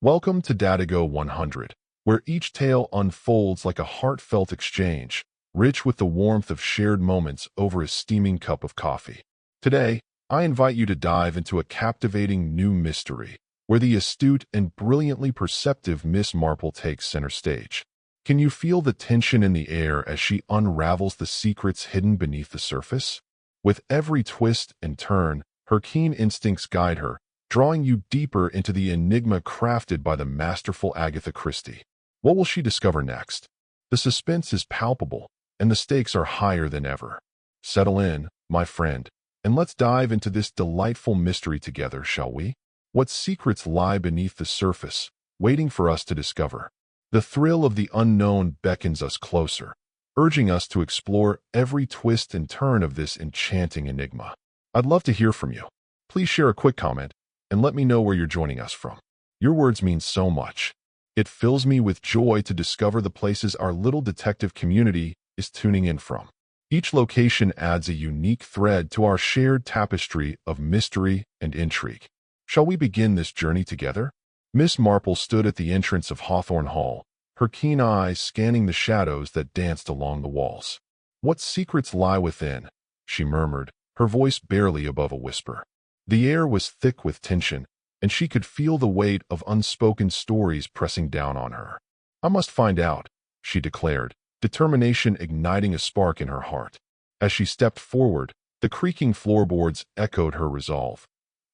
Welcome to Dadigo 100, where each tale unfolds like a heartfelt exchange, rich with the warmth of shared moments over a steaming cup of coffee. Today, I invite you to dive into a captivating new mystery, where the astute and brilliantly perceptive Miss Marple takes center stage. Can you feel the tension in the air as she unravels the secrets hidden beneath the surface? With every twist and turn, her keen instincts guide her, drawing you deeper into the enigma crafted by the masterful Agatha Christie. What will she discover next? The suspense is palpable, and the stakes are higher than ever. Settle in, my friend, and let's dive into this delightful mystery together, shall we? What secrets lie beneath the surface, waiting for us to discover? The thrill of the unknown beckons us closer, urging us to explore every twist and turn of this enchanting enigma. I'd love to hear from you. Please share a quick comment and let me know where you're joining us from. Your words mean so much. It fills me with joy to discover the places our little detective community is tuning in from. Each location adds a unique thread to our shared tapestry of mystery and intrigue. Shall we begin this journey together? Miss Marple stood at the entrance of Hawthorne Hall, her keen eyes scanning the shadows that danced along the walls. "What secrets lie within?" she murmured, her voice barely above a whisper. The air was thick with tension, and she could feel the weight of unspoken stories pressing down on her. "I must find out," she declared, determination igniting a spark in her heart. As she stepped forward, the creaking floorboards echoed her resolve,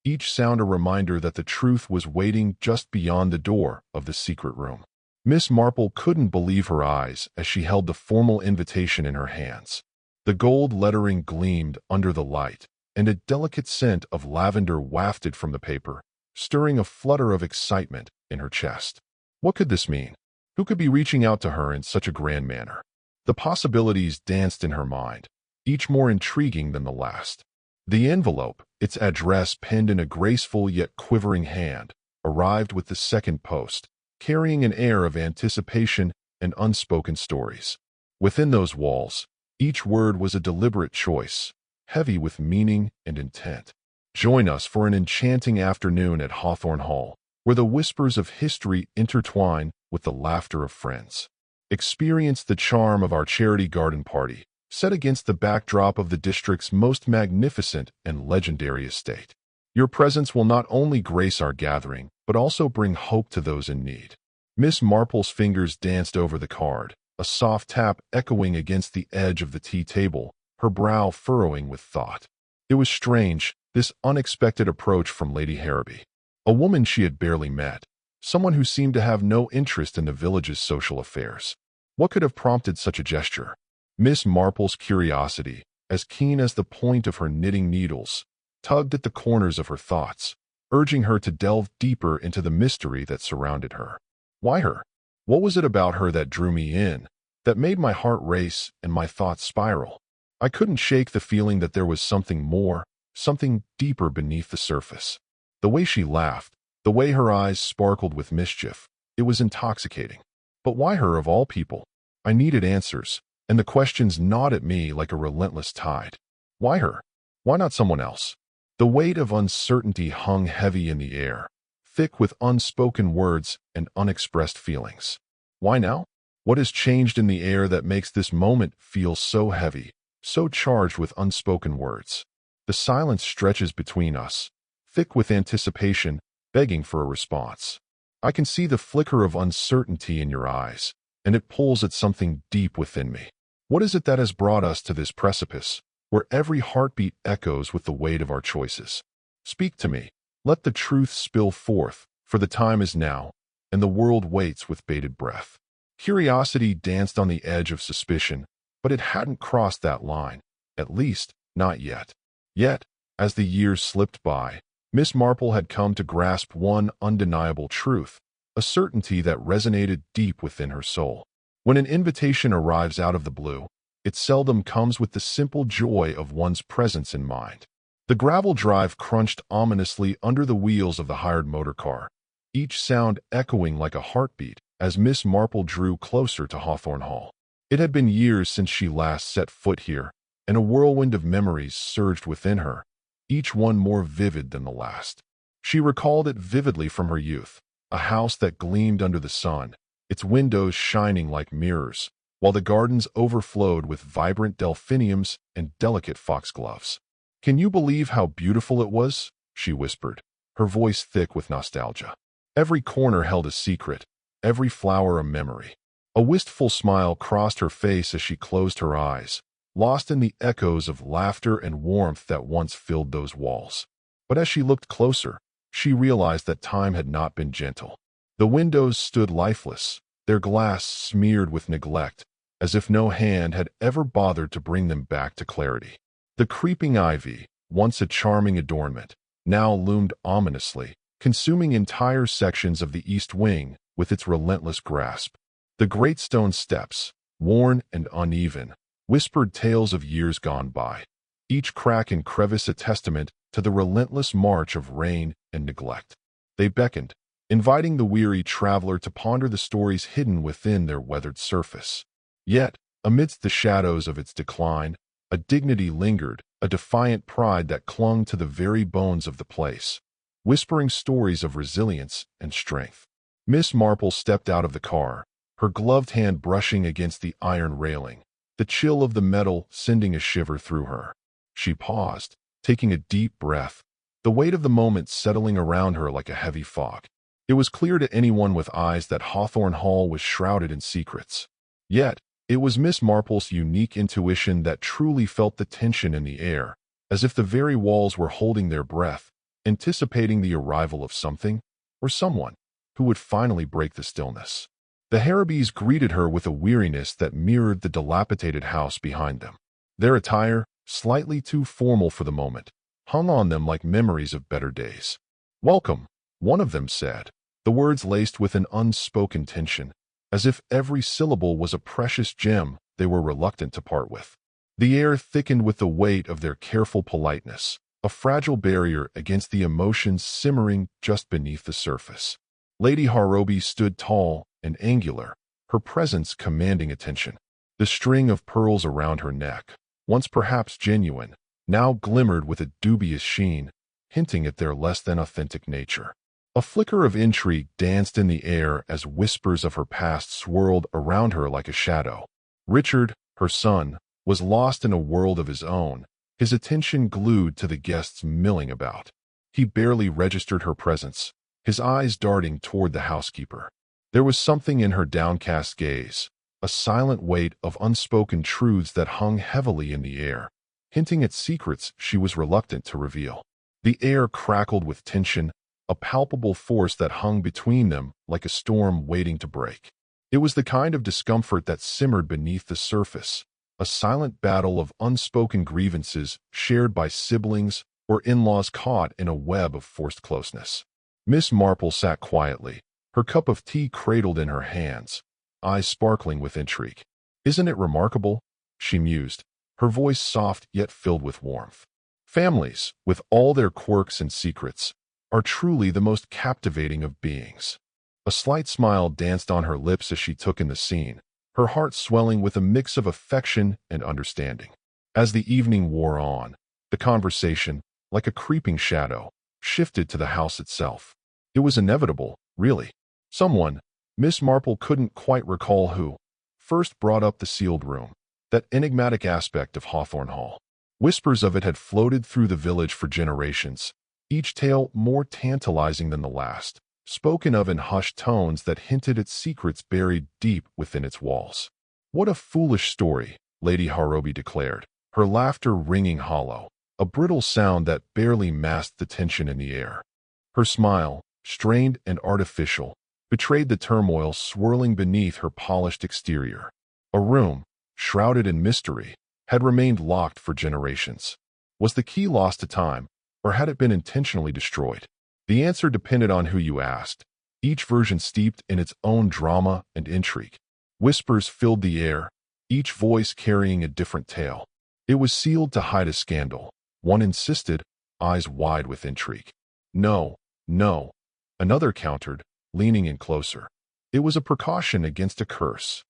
each sound a reminder that the truth was waiting just beyond the door of the secret room. Miss Marple couldn't believe her eyes as she held the formal invitation in her hands. The gold lettering gleamed under the light, and a delicate scent of lavender wafted from the paper, stirring a flutter of excitement in her chest. What could this mean? Who could be reaching out to her in such a grand manner? The possibilities danced in her mind, each more intriguing than the last. The envelope, its address penned in a graceful yet quivering hand, arrived with the second post, carrying an air of anticipation and unspoken stories. Within those walls, each word was a deliberate choice, heavy with meaning and intent. Join us for an enchanting afternoon at Hawthorne Hall, where the whispers of history intertwine with the laughter of friends. Experience the charm of our charity garden party, set against the backdrop of the district's most magnificent and legendary estate. Your presence will not only grace our gathering, but also bring hope to those in need. Miss Marple's fingers danced over the card, a soft tap echoing against the edge of the tea table, her brow furrowing with thought. It was strange, this unexpected approach from Lady Harrowby, a woman she had barely met, someone who seemed to have no interest in the village's social affairs. What could have prompted such a gesture? Miss Marple's curiosity, as keen as the point of her knitting needles, tugged at the corners of her thoughts, urging her to delve deeper into the mystery that surrounded her. Why her? What was it about her that drew me in, that made my heart race and my thoughts spiral? I couldn't shake the feeling that there was something more, something deeper beneath the surface. The way she laughed, the way her eyes sparkled with mischief, it was intoxicating. But why her of all people? I needed answers, and the questions gnawed at me like a relentless tide. Why her? Why not someone else? The weight of uncertainty hung heavy in the air, thick with unspoken words and unexpressed feelings. Why now? What has changed in the air that makes this moment feel so heavy, so charged with unspoken words? The silence stretches between us, thick with anticipation, begging for a response. I can see the flicker of uncertainty in your eyes, and it pulls at something deep within me. What is it that has brought us to this precipice, where every heartbeat echoes with the weight of our choices? Speak to me. Let the truth spill forth, for the time is now, and the world waits with bated breath. Curiosity danced on the edge of suspicion, but it hadn't crossed that line, at least, not yet. Yet, as the years slipped by, Miss Marple had come to grasp one undeniable truth, a certainty that resonated deep within her soul. When an invitation arrives out of the blue, it seldom comes with the simple joy of one's presence in mind. The gravel drive crunched ominously under the wheels of the hired motor car, each sound echoing like a heartbeat as Miss Marple drew closer to Hawthorne Hall. It had been years since she last set foot here, and a whirlwind of memories surged within her, each one more vivid than the last. She recalled it vividly from her youth, a house that gleamed under the sun, its windows shining like mirrors, while the gardens overflowed with vibrant delphiniums and delicate foxgloves. "Can you believe how beautiful it was?" she whispered, her voice thick with nostalgia. Every corner held a secret, every flower a memory. A wistful smile crossed her face as she closed her eyes, lost in the echoes of laughter and warmth that once filled those walls. But as she looked closer, she realized that time had not been gentle. The windows stood lifeless, their glass smeared with neglect, as if no hand had ever bothered to bring them back to clarity. The creeping ivy, once a charming adornment, now loomed ominously, consuming entire sections of the east wing with its relentless grasp. The great stone steps, worn and uneven, whispered tales of years gone by, each crack and crevice a testament to the relentless march of rain and neglect. They beckoned, inviting the weary traveler to ponder the stories hidden within their weathered surface. Yet, amidst the shadows of its decline, a dignity lingered, a defiant pride that clung to the very bones of the place, whispering stories of resilience and strength. Miss Marple stepped out of the car, her gloved hand brushing against the iron railing, the chill of the metal sending a shiver through her. She paused, taking a deep breath, the weight of the moment settling around her like a heavy fog. It was clear to anyone with eyes that Hawthorne Hall was shrouded in secrets. Yet, it was Miss Marple's unique intuition that truly felt the tension in the air, as if the very walls were holding their breath, anticipating the arrival of something, or someone, who would finally break the stillness. The Harrabys greeted her with a weariness that mirrored the dilapidated house behind them. Their attire, slightly too formal for the moment, hung on them like memories of better days. "Welcome," one of them said, the words laced with an unspoken tension, as if every syllable was a precious gem they were reluctant to part with. The air thickened with the weight of their careful politeness, a fragile barrier against the emotions simmering just beneath the surface. Lady Harrowby stood tall and angular, her presence commanding attention. The string of pearls around her neck, once perhaps genuine, now glimmered with a dubious sheen, hinting at their less than authentic nature. A flicker of intrigue danced in the air as whispers of her past swirled around her like a shadow. Richard, her son, was lost in a world of his own, his attention glued to the guests milling about. He barely registered her presence, his eyes darting toward the housekeeper. There was something in her downcast gaze, a silent weight of unspoken truths that hung heavily in the air, hinting at secrets she was reluctant to reveal. The air crackled with tension, a palpable force that hung between them like a storm waiting to break. It was the kind of discomfort that simmered beneath the surface, a silent battle of unspoken grievances shared by siblings or in-laws caught in a web of forced closeness. Miss Marple sat quietly, her cup of tea cradled in her hands, eyes sparkling with intrigue. "Isn't it remarkable?" she mused, her voice soft yet filled with warmth. "Families, with all their quirks and secrets, are truly the most captivating of beings." A slight smile danced on her lips as she took in the scene, her heart swelling with a mix of affection and understanding. As the evening wore on, the conversation, like a creeping shadow, shifted to the house itself. It was inevitable, really. Someone, Miss Marple couldn't quite recall who, first brought up the sealed room, that enigmatic aspect of Hawthorne Hall. Whispers of it had floated through the village for generations, each tale more tantalizing than the last, spoken of in hushed tones that hinted at secrets buried deep within its walls. "What a foolish story," Lady Harrowby declared, her laughter ringing hollow, a brittle sound that barely masked the tension in the air. Her smile, strained and artificial, betrayed the turmoil swirling beneath her polished exterior. A room, shrouded in mystery, had remained locked for generations. Was the key lost to time, or had it been intentionally destroyed? The answer depended on who you asked, each version steeped in its own drama and intrigue. Whispers filled the air, each voice carrying a different tale. It was sealed to hide a scandal, one insisted, eyes wide with intrigue. "No, no," another countered, leaning in closer. It was a precaution against a curse.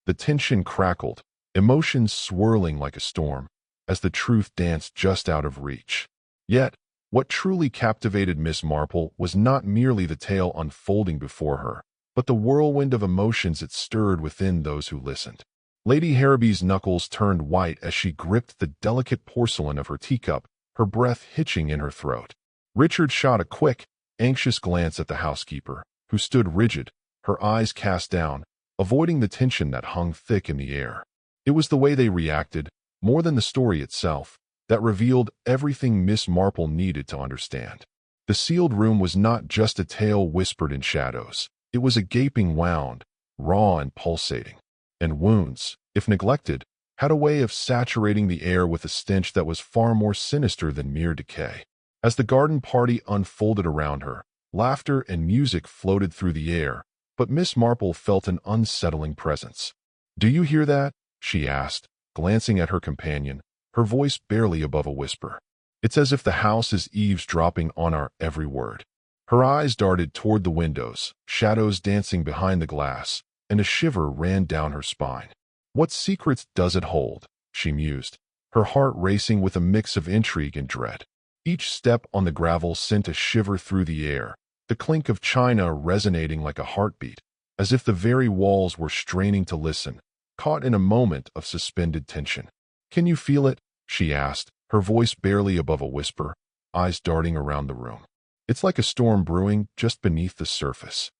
The tension crackled, emotions swirling like a storm, as the truth danced just out of reach. Yet, What truly captivated Miss Marple was not merely the tale unfolding before her, but the whirlwind of emotions it stirred within those who listened. Lady Harrowby's knuckles turned white as she gripped the delicate porcelain of her teacup, her breath hitching in her throat. Richard shot a quick, anxious glance at the housekeeper, who stood rigid, her eyes cast down, avoiding the tension that hung thick in the air. It was the way they reacted, more than the story itself, that revealed everything Miss Marple needed to understand. The sealed room was not just a tale whispered in shadows. It was a gaping wound, raw and pulsating. And wounds, if neglected, had a way of saturating the air with a stench that was far more sinister than mere decay. As the garden party unfolded around her, laughter and music floated through the air, but Miss Marple felt an unsettling presence. "Do you hear that?" she asked, glancing at her companion, her voice barely above a whisper. "It's as if the house is eavesdropping on our every word." Her eyes darted toward the windows, shadows dancing behind the glass, and a shiver ran down her spine. "What secrets does it hold?" she mused, her heart racing with a mix of intrigue and dread. Each step on the gravel sent a shiver through the air, the clink of china resonating like a heartbeat, as if the very walls were straining to listen, caught in a moment of suspended tension. "Can you feel it?" she asked, her voice barely above a whisper, eyes darting around the room. "It's like a storm brewing just beneath the surface."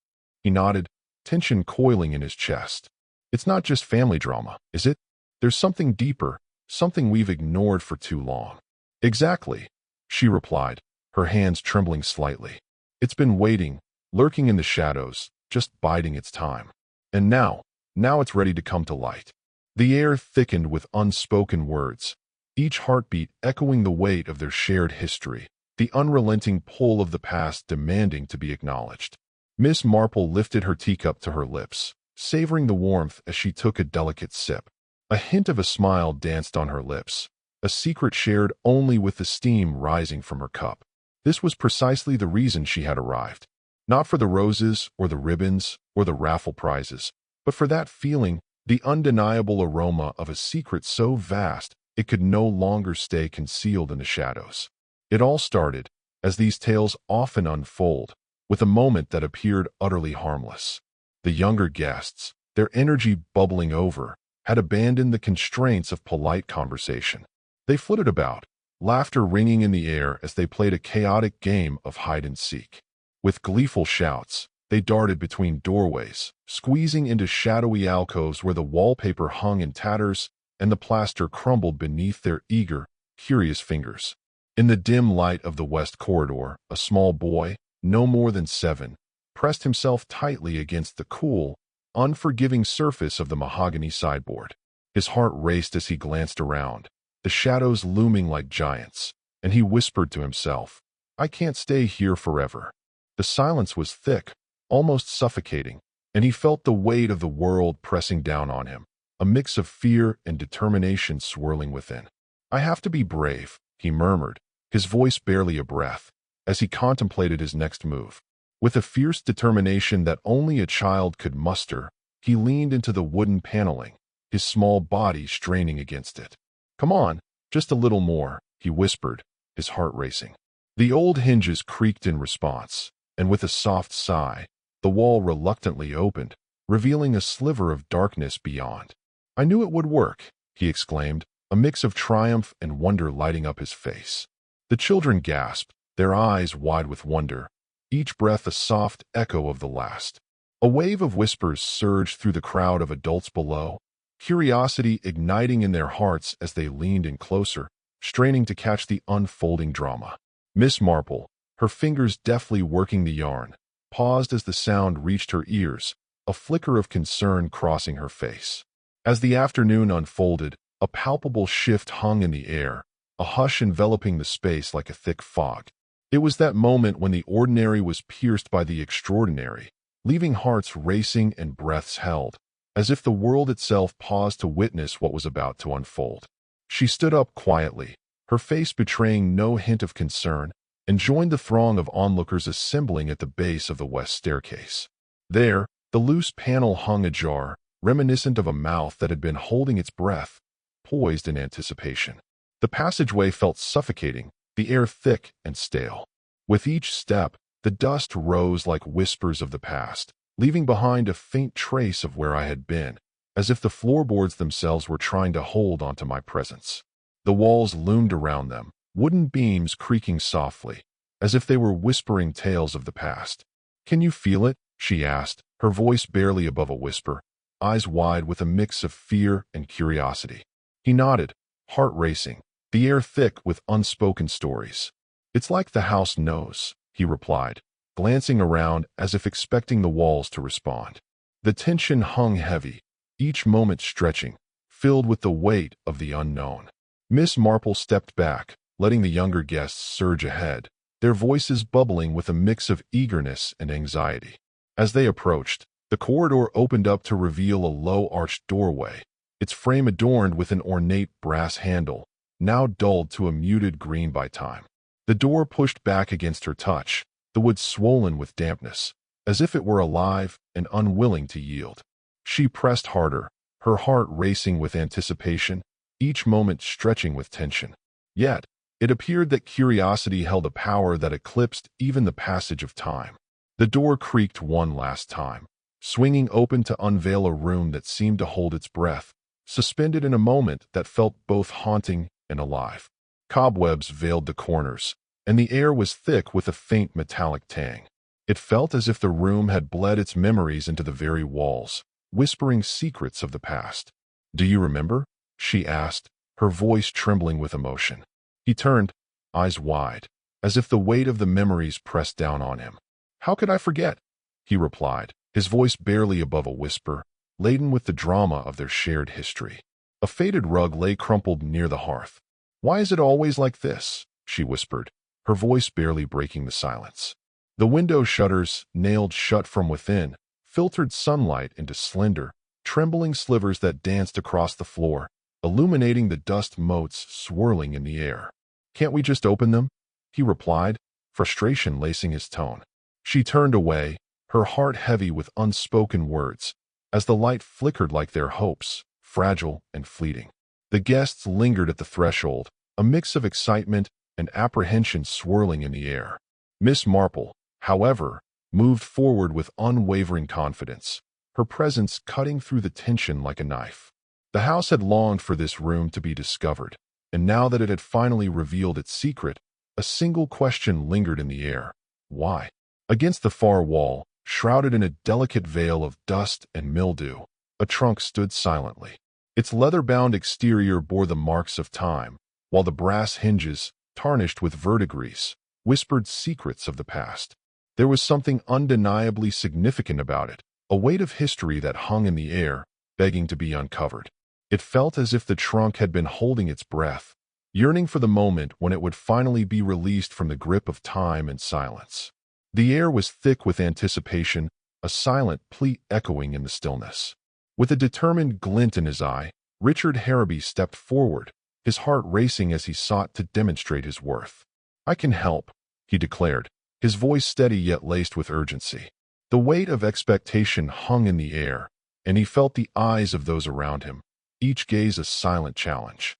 He nodded, tension coiling in his chest. "It's not just family drama, is it? There's something deeper, something we've ignored for too long." "Exactly," she replied, her hands trembling slightly. "It's been waiting, lurking in the shadows, just biding its time. And now it's ready to come to light." The air thickened with unspoken words, each heartbeat echoing the weight of their shared history, the unrelenting pull of the past demanding to be acknowledged. Miss Marple lifted her teacup to her lips, savoring the warmth as she took a delicate sip. A hint of a smile danced on her lips, a secret shared only with the steam rising from her cup. This was precisely the reason she had arrived. Not for the roses or the ribbons or the raffle prizes, but for that feeling, the undeniable aroma of a secret so vast it could no longer stay concealed in the shadows. It all started, as these tales often unfold, with a moment that appeared utterly harmless. The younger guests, their energy bubbling over, had abandoned the constraints of polite conversation. They flitted about, laughter ringing in the air as they played a chaotic game of hide-and-seek. With gleeful shouts, they darted between doorways, squeezing into shadowy alcoves where the wallpaper hung in tatters and the plaster crumbled beneath their eager, curious fingers. In the dim light of the west corridor, a small boy, no more than 7, pressed himself tightly against the cool, unforgiving surface of the mahogany sideboard. His heart raced as he glanced around, the shadows looming like giants, and he whispered to himself, "I can't stay here forever." The silence was thick, almost suffocating, and he felt the weight of the world pressing down on him, a mix of fear and determination swirling within. "I have to be brave," he murmured, his voice barely a breath, as he contemplated his next move. With a fierce determination that only a child could muster, he leaned into the wooden paneling, his small body straining against it. "Come on, just a little more," he whispered, his heart racing. The old hinges creaked in response, and with a soft sigh, the wall reluctantly opened, revealing a sliver of darkness beyond. "I knew it would work," he exclaimed, a mix of triumph and wonder lighting up his face. The children gasped, their eyes wide with wonder, each breath a soft echo of the last. A wave of whispers surged through the crowd of adults below, curiosity igniting in their hearts as they leaned in closer, straining to catch the unfolding drama. Miss Marple, her fingers deftly working the yarn, paused as the sound reached her ears, a flicker of concern crossing her face. As the afternoon unfolded, a palpable shift hung in the air, a hush enveloping the space like a thick fog. It was that moment when the ordinary was pierced by the extraordinary, leaving hearts racing and breaths held, as if the world itself paused to witness what was about to unfold. She stood up quietly, her face betraying no hint of concern, and joined the throng of onlookers assembling at the base of the west staircase. There, the loose panel hung ajar, reminiscent of a mouth that had been holding its breath, poised in anticipation. The passageway felt suffocating, the air thick and stale. With each step, the dust rose like whispers of the past, leaving behind a faint trace of where I had been, as if the floorboards themselves were trying to hold onto my presence. The walls loomed around them, wooden beams creaking softly, as if they were whispering tales of the past. "Can you feel it?" she asked, her voice barely above a whisper, eyes wide with a mix of fear and curiosity. He nodded, heart racing, the air thick with unspoken stories. "It's like the house knows," he replied, glancing around as if expecting the walls to respond. The tension hung heavy, each moment stretching, filled with the weight of the unknown. Miss Marple stepped back, letting the younger guests surge ahead, their voices bubbling with a mix of eagerness and anxiety. As they approached, the corridor opened up to reveal a low-arched doorway, its frame adorned with an ornate brass handle, now dulled to a muted green by time. The door pushed back against her touch, the wood swollen with dampness, as if it were alive and unwilling to yield. She pressed harder, her heart racing with anticipation, each moment stretching with tension. Yet, it appeared that curiosity held a power that eclipsed even the passage of time. The door creaked one last time, swinging open to unveil a room that seemed to hold its breath, suspended in a moment that felt both haunting and alive. Cobwebs veiled the corners, and the air was thick with a faint metallic tang. It felt as if the room had bled its memories into the very walls, whispering secrets of the past. "Do you remember?" she asked, her voice trembling with emotion. He turned, eyes wide, as if the weight of the memories pressed down on him. "How could I forget?" he replied, his voice barely above a whisper, laden with the drama of their shared history. A faded rug lay crumpled near the hearth. "Why is it always like this?" she whispered, her voice barely breaking the silence. The window shutters, nailed shut from within, filtered sunlight into slender, trembling slivers that danced across the floor, illuminating the dust motes swirling in the air. "Can't we just open them?" he replied, frustration lacing his tone. She turned away, her heart heavy with unspoken words, as the light flickered like their hopes, fragile and fleeting. The guests lingered at the threshold, a mix of excitement and apprehension swirling in the air. Miss Marple, however, moved forward with unwavering confidence, her presence cutting through the tension like a knife. The house had longed for this room to be discovered, and now that it had finally revealed its secret, a single question lingered in the air. Why? Against the far wall, shrouded in a delicate veil of dust and mildew, a trunk stood silently. Its leather-bound exterior bore the marks of time, while the brass hinges, tarnished with verdigris, whispered secrets of the past. There was something undeniably significant about it, a weight of history that hung in the air, begging to be uncovered. It felt as if the trunk had been holding its breath, yearning for the moment when it would finally be released from the grip of time and silence. The air was thick with anticipation, a silent plea echoing in the stillness. With a determined glint in his eye, Richard Harrowby stepped forward, his heart racing as he sought to demonstrate his worth. "I can help," he declared, his voice steady yet laced with urgency. The weight of expectation hung in the air, and he felt the eyes of those around him, each gaze a silent challenge.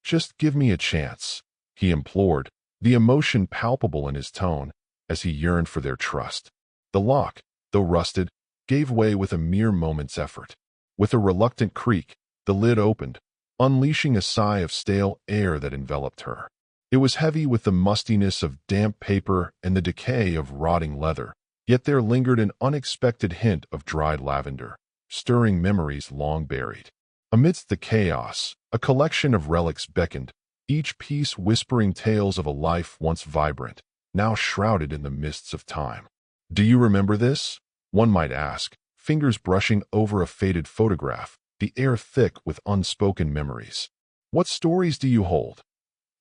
"Just give me a chance," he implored, the emotion palpable in his tone as he yearned for their trust. The lock, though rusted, gave way with a mere moment's effort. With a reluctant creak, the lid opened, unleashing a sigh of stale air that enveloped her. It was heavy with the mustiness of damp paper and the decay of rotting leather, yet there lingered an unexpected hint of dried lavender, stirring memories long buried. Amidst the chaos, a collection of relics beckoned, each piece whispering tales of a life once vibrant, now shrouded in the mists of time. "Do you remember this?" one might ask, fingers brushing over a faded photograph, the air thick with unspoken memories. "What stories do you hold?"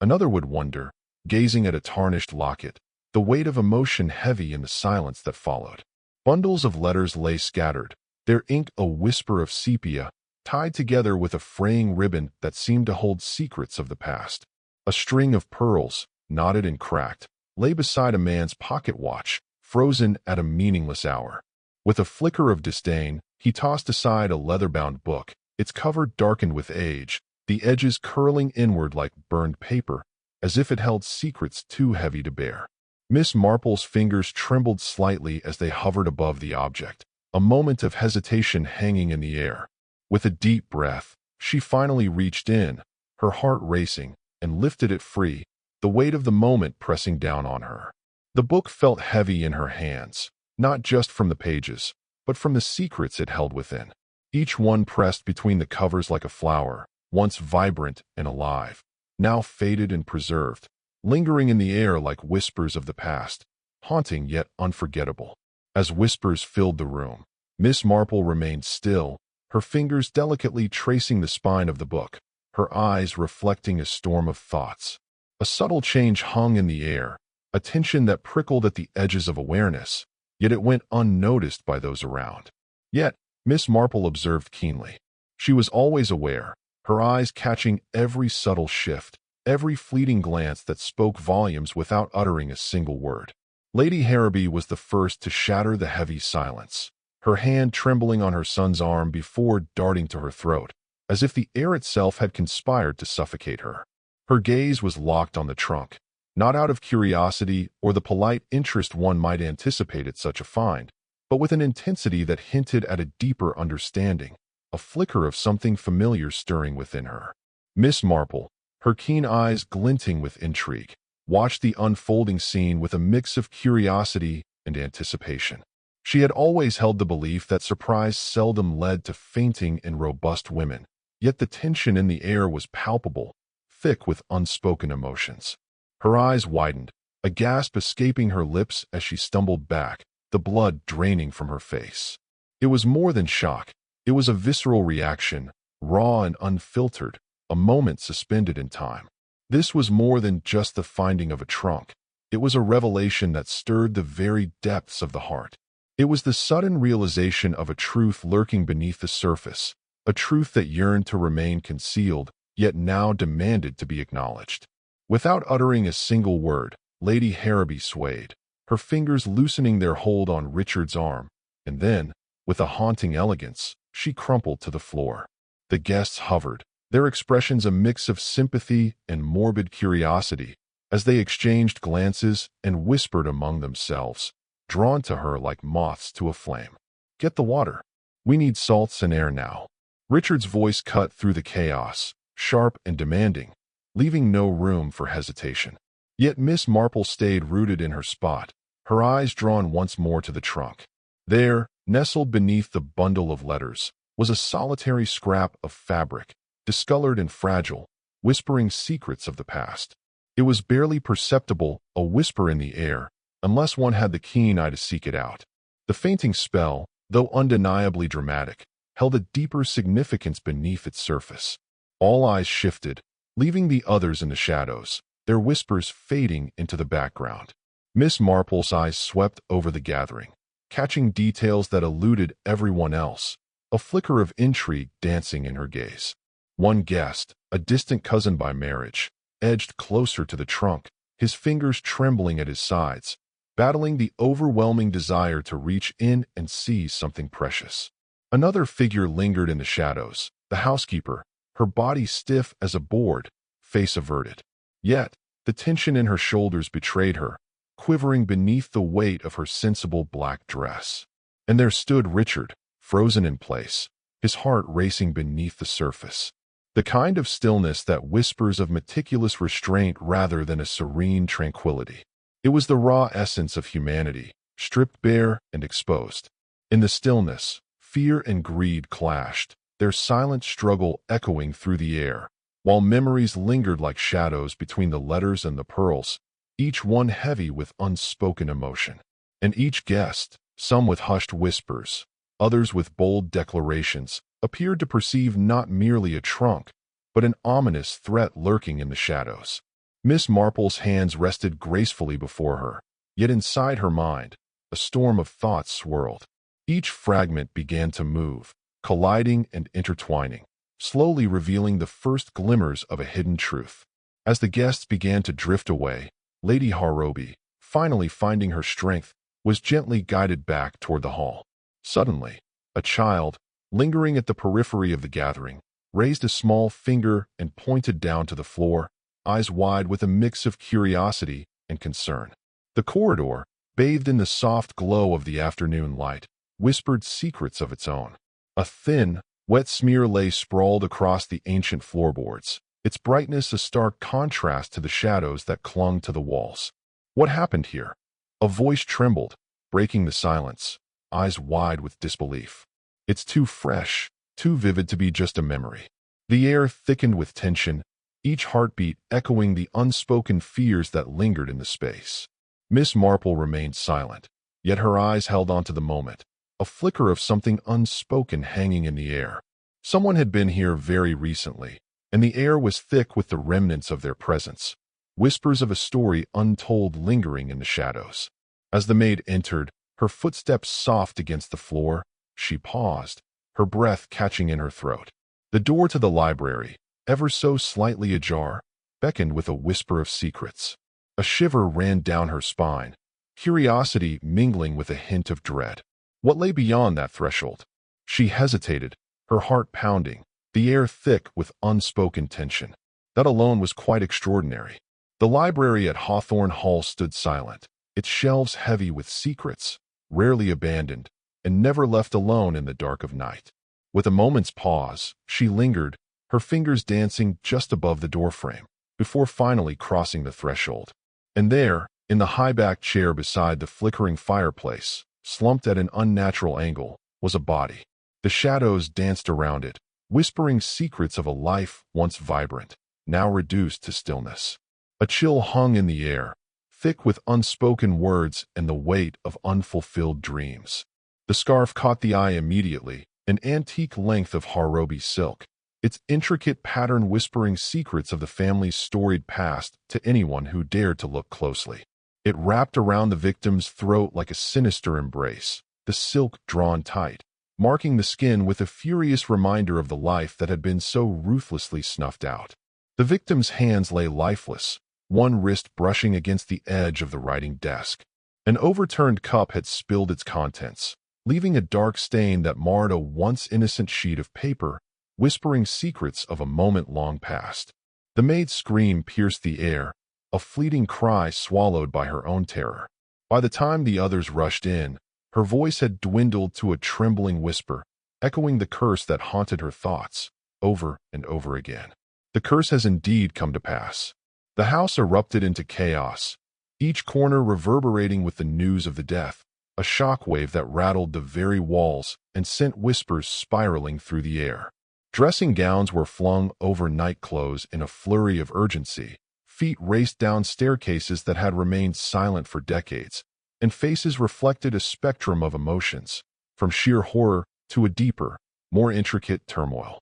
Another would wonder, gazing at a tarnished locket, the weight of emotion heavy in the silence that followed. Bundles of letters lay scattered, their ink a whisper of sepia, tied together with a fraying ribbon that seemed to hold secrets of the past. A string of pearls, knotted and cracked, lay beside a man's pocket watch, frozen at a meaningless hour. With a flicker of disdain, he tossed aside a leather-bound book, its cover darkened with age, the edges curling inward like burned paper, as if it held secrets too heavy to bear. Miss Marple's fingers trembled slightly as they hovered above the object, a moment of hesitation hanging in the air. With a deep breath, she finally reached in, her heart racing, and lifted it free, the weight of the moment pressing down on her. The book felt heavy in her hands, not just from the pages, but from the secrets it held within. Each one pressed between the covers like a flower, once vibrant and alive, now faded and preserved, lingering in the air like whispers of the past, haunting yet unforgettable. As whispers filled the room, Miss Marple remained still, her fingers delicately tracing the spine of the book, her eyes reflecting a storm of thoughts. A subtle change hung in the air, a tension that prickled at the edges of awareness, yet it went unnoticed by those around. Yet, Miss Marple observed keenly. She was always aware, her eyes catching every subtle shift, every fleeting glance that spoke volumes without uttering a single word. Lady Harrowby was the first to shatter the heavy silence, her hand trembling on her son's arm before darting to her throat, as if the air itself had conspired to suffocate her. Her gaze was locked on the trunk, not out of curiosity or the polite interest one might anticipate at such a find, but with an intensity that hinted at a deeper understanding, a flicker of something familiar stirring within her. Miss Marple, her keen eyes glinting with intrigue, watched the unfolding scene with a mix of curiosity and anticipation. She had always held the belief that surprise seldom led to fainting in robust women, yet the tension in the air was palpable, thick with unspoken emotions. Her eyes widened, a gasp escaping her lips as she stumbled back, the blood draining from her face. It was more than shock. It was a visceral reaction, raw and unfiltered, a moment suspended in time. This was more than just the finding of a trunk. It was a revelation that stirred the very depths of the heart. It was the sudden realization of a truth lurking beneath the surface, a truth that yearned to remain concealed, yet now demanded to be acknowledged. Without uttering a single word, Lady Harrowby swayed, her fingers loosening their hold on Richard's arm, and then, with a haunting elegance, she crumpled to the floor. The guests hovered, their expressions a mix of sympathy and morbid curiosity, as they exchanged glances and whispered among themselves, drawn to her like moths to a flame. "Get the water. We need salts and air now." Richard's voice cut through the chaos, sharp and demanding, leaving no room for hesitation. Yet Miss Marple stayed rooted in her spot, her eyes drawn once more to the trunk. There, nestled beneath the bundle of letters, was a solitary scrap of fabric, discolored and fragile, whispering secrets of the past. It was barely perceptible, a whisper in the air, unless one had the keen eye to seek it out. The fainting spell, though undeniably dramatic, held a deeper significance beneath its surface. All eyes shifted, leaving the others in the shadows, their whispers fading into the background. Miss Marple's eyes swept over the gathering, catching details that eluded everyone else, a flicker of intrigue dancing in her gaze. One guest, a distant cousin by marriage, edged closer to the trunk, his fingers trembling at his sides, battling the overwhelming desire to reach in and seize something precious. Another figure lingered in the shadows, the housekeeper, her body stiff as a board, face averted. Yet, the tension in her shoulders betrayed her, quivering beneath the weight of her sensible black dress. And there stood Richard, frozen in place, his heart racing beneath the surface. The kind of stillness that whispers of meticulous restraint rather than a serene tranquility. It was the raw essence of humanity, stripped bare and exposed. In the stillness, fear and greed clashed, their silent struggle echoing through the air, while memories lingered like shadows between the letters and the pearls, each one heavy with unspoken emotion. And each guest, some with hushed whispers, others with bold declarations, appeared to perceive not merely a trunk, but an ominous threat lurking in the shadows. Miss Marple's hands rested gracefully before her, yet inside her mind, a storm of thoughts swirled. Each fragment began to move, colliding and intertwining, slowly revealing the first glimmers of a hidden truth. As the guests began to drift away, Lady Harrowby, finally finding her strength, was gently guided back toward the hall. Suddenly, a child, lingering at the periphery of the gathering, raised a small finger and pointed down to the floor, eyes wide with a mix of curiosity and concern. The corridor, bathed in the soft glow of the afternoon light, whispered secrets of its own. A thin, wet smear lay sprawled across the ancient floorboards, its brightness a stark contrast to the shadows that clung to the walls. What happened here? A voice trembled, breaking the silence, eyes wide with disbelief. It's too fresh, too vivid to be just a memory. The air thickened with tension, each heartbeat echoing the unspoken fears that lingered in the space. Miss Marple remained silent, yet her eyes held on to the moment, a flicker of something unspoken hanging in the air. Someone had been here very recently, and the air was thick with the remnants of their presence, whispers of a story untold lingering in the shadows. As the maid entered, her footsteps soft against the floor, she paused, her breath catching in her throat. The door to the library, ever so slightly ajar, beckoned with a whisper of secrets. A shiver ran down her spine, curiosity mingling with a hint of dread. What lay beyond that threshold? She hesitated, her heart pounding, the air thick with unspoken tension. That alone was quite extraordinary. The library at Hawthorne Hall stood silent, its shelves heavy with secrets, rarely abandoned, and never left alone in the dark of night. With a moment's pause, she lingered, her fingers dancing just above the doorframe, before finally crossing the threshold. And there, in the high-backed chair beside the flickering fireplace, slumped at an unnatural angle, was a body. The shadows danced around it, whispering secrets of a life once vibrant, now reduced to stillness. A chill hung in the air, thick with unspoken words and the weight of unfulfilled dreams. The scarf caught the eye immediately, an antique length of Harobi silk, its intricate pattern whispering secrets of the family's storied past to anyone who dared to look closely. It wrapped around the victim's throat like a sinister embrace, the silk drawn tight, marking the skin with a furious reminder of the life that had been so ruthlessly snuffed out. The victim's hands lay lifeless, one wrist brushing against the edge of the writing desk. An overturned cup had spilled its contents, leaving a dark stain that marred a once innocent sheet of paper, whispering secrets of a moment long past. The maid's scream pierced the air, a fleeting cry swallowed by her own terror. By the time the others rushed in, her voice had dwindled to a trembling whisper, echoing the curse that haunted her thoughts, over and over again. The curse has indeed come to pass. The house erupted into chaos, each corner reverberating with the news of the death, a shockwave that rattled the very walls and sent whispers spiraling through the air. Dressing gowns were flung over night clothes in a flurry of urgency, feet raced down staircases that had remained silent for decades, and faces reflected a spectrum of emotions, from sheer horror to a deeper, more intricate turmoil.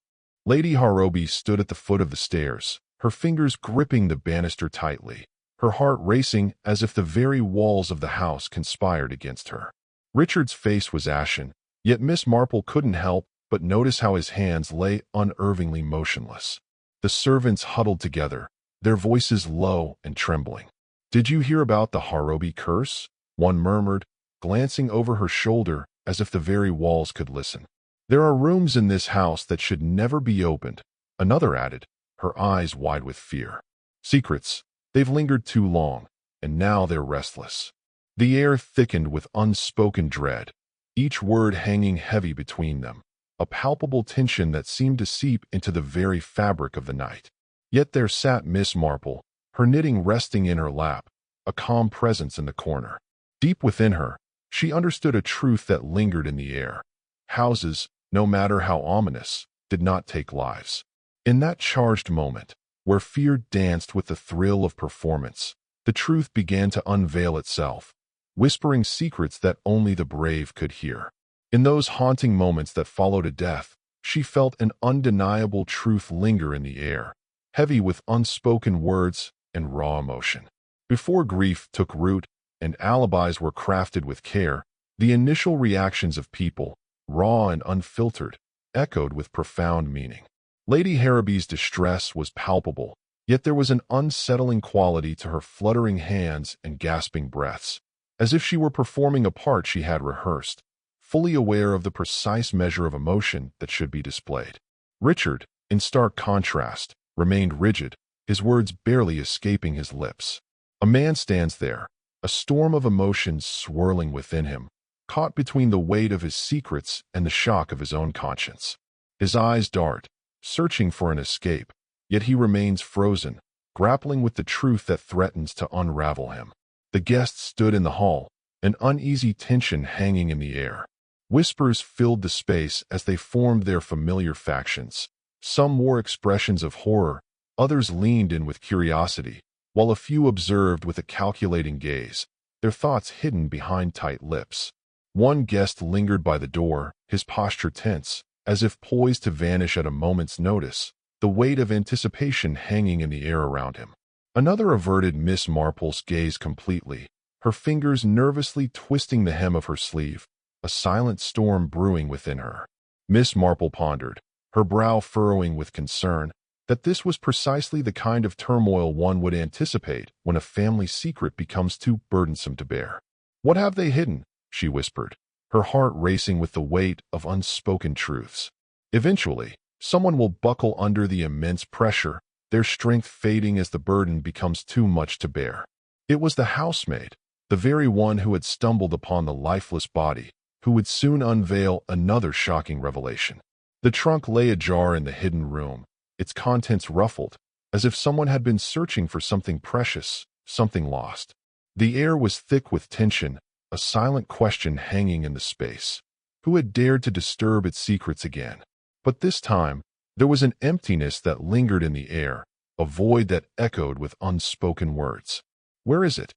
Lady Harobi stood at the foot of the stairs, her fingers gripping the banister tightly, her heart racing as if the very walls of the house conspired against her. Richard's face was ashen, yet Miss Marple couldn't help but notice how his hands lay unervingly motionless. The servants huddled together, their voices low and trembling. "Did you hear about the Harobi curse?" one murmured, glancing over her shoulder as if the very walls could listen. "There are rooms in this house that should never be opened," another added, her eyes wide with fear. "Secrets, they've lingered too long, and now they're restless." The air thickened with unspoken dread, each word hanging heavy between them, a palpable tension that seemed to seep into the very fabric of the night. Yet there sat Miss Marple, her knitting resting in her lap, a calm presence in the corner. Deep within her, she understood a truth that lingered in the air. Houses, no matter how ominous, did not take lives. In that charged moment, where fear danced with the thrill of performance, the truth began to unveil itself, whispering secrets that only the brave could hear. In those haunting moments that followed a death, she felt an undeniable truth linger in the air, heavy with unspoken words and raw emotion. Before grief took root and alibis were crafted with care, the initial reactions of people, raw and unfiltered, echoed with profound meaning. Lady Harobi's distress was palpable, yet there was an unsettling quality to her fluttering hands and gasping breaths, as if she were performing a part she had rehearsed, fully aware of the precise measure of emotion that should be displayed. Richard, in stark contrast, remained rigid, his words barely escaping his lips. A man stands there, a storm of emotions swirling within him, caught between the weight of his secrets and the shock of his own conscience. His eyes dart, searching for an escape, yet he remains frozen, grappling with the truth that threatens to unravel him. The guests stood in the hall, an uneasy tension hanging in the air. Whispers filled the space as they formed their familiar factions. Some wore expressions of horror, others leaned in with curiosity, while a few observed with a calculating gaze, their thoughts hidden behind tight lips. One guest lingered by the door, his posture tense, as if poised to vanish at a moment's notice, the weight of anticipation hanging in the air around him. Another averted Miss Marple's gaze completely, her fingers nervously twisting the hem of her sleeve, a silent storm brewing within her. Miss Marple pondered, her brow furrowing with concern, that this was precisely the kind of turmoil one would anticipate when a family secret becomes too burdensome to bear. "What have they hidden?" she whispered, her heart racing with the weight of unspoken truths. Eventually, someone will buckle under the immense pressure, their strength fading as the burden becomes too much to bear. It was the housemaid, the very one who had stumbled upon the lifeless body, who would soon unveil another shocking revelation. The trunk lay ajar in the hidden room, its contents ruffled, as if someone had been searching for something precious, something lost. The air was thick with tension, a silent question hanging in the space. Who had dared to disturb its secrets again? But this time, there was an emptiness that lingered in the air, a void that echoed with unspoken words. "Where is it?"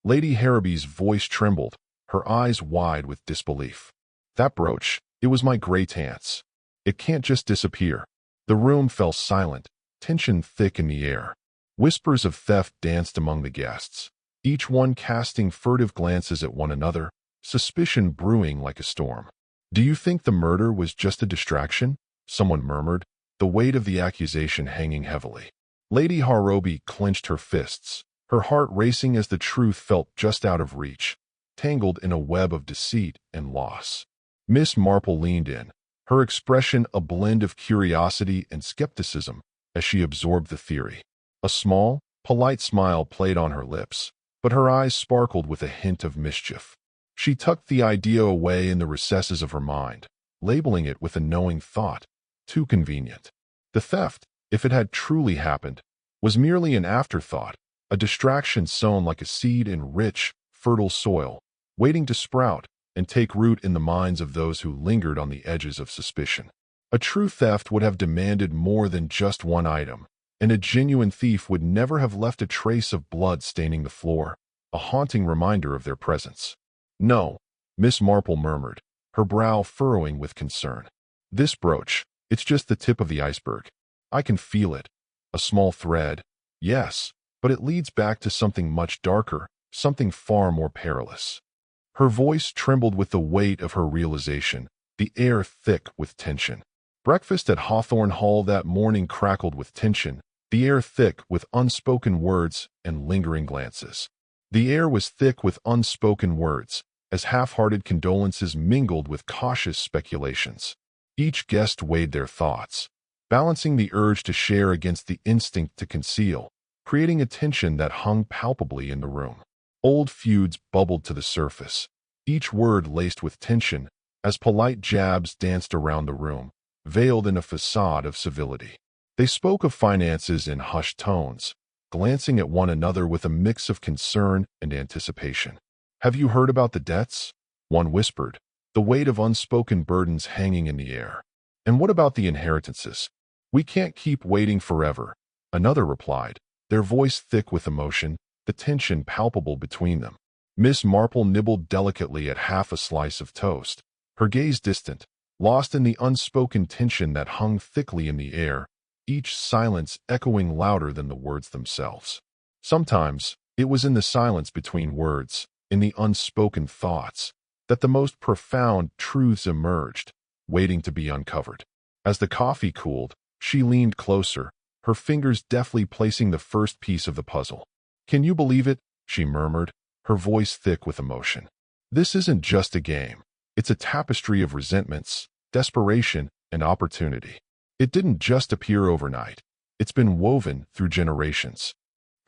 Lady Harrowby's voice trembled, her eyes wide with disbelief. "That brooch, it was my great aunt's. It can't just disappear." The room fell silent, tension thick in the air. Whispers of theft danced among the guests, each one casting furtive glances at one another, suspicion brewing like a storm. "Do you think the murder was just a distraction?" someone murmured, the weight of the accusation hanging heavily. Lady Harrowby clenched her fists, her heart racing as the truth felt just out of reach, tangled in a web of deceit and loss. Miss Marple leaned in, her expression a blend of curiosity and skepticism as she absorbed the theory. A small, polite smile played on her lips, but her eyes sparkled with a hint of mischief. She tucked the idea away in the recesses of her mind, labeling it with a knowing thought. Too convenient. The theft, if it had truly happened, was merely an afterthought, a distraction sown like a seed in rich, fertile soil, waiting to sprout and take root in the minds of those who lingered on the edges of suspicion. A true theft would have demanded more than just one item, and a genuine thief would never have left a trace of blood staining the floor, a haunting reminder of their presence. "No," Miss Marple murmured, her brow furrowing with concern. "This brooch, it's just the tip of the iceberg. I can feel it. A small thread, yes, but it leads back to something much darker, something far more perilous." Her voice trembled with the weight of her realization, the air thick with tension. Breakfast at Hawthorne Hall that morning crackled with tension, the air thick with unspoken words and lingering glances. The air was thick with unspoken words, as half-hearted condolences mingled with cautious speculations. Each guest weighed their thoughts, balancing the urge to share against the instinct to conceal, creating a tension that hung palpably in the room. Old feuds bubbled to the surface, each word laced with tension, as polite jabs danced around the room, veiled in a facade of civility. They spoke of finances in hushed tones, glancing at one another with a mix of concern and anticipation. "Have you heard about the debts?" one whispered, the weight of unspoken burdens hanging in the air. "And what about the inheritances? We can't keep waiting forever," another replied, their voice thick with emotion, the tension palpable between them. Miss Marple nibbled delicately at half a slice of toast, her gaze distant, lost in the unspoken tension that hung thickly in the air, each silence echoing louder than the words themselves. Sometimes, it was in the silence between words, in the unspoken thoughts, that the most profound truths emerged, waiting to be uncovered. As the coffee cooled, she leaned closer, her fingers deftly placing the first piece of the puzzle. "Can you believe it?" she murmured, her voice thick with emotion. "This isn't just a game. It's a tapestry of resentments, desperation, and opportunity. It didn't just appear overnight. It's been woven through generations.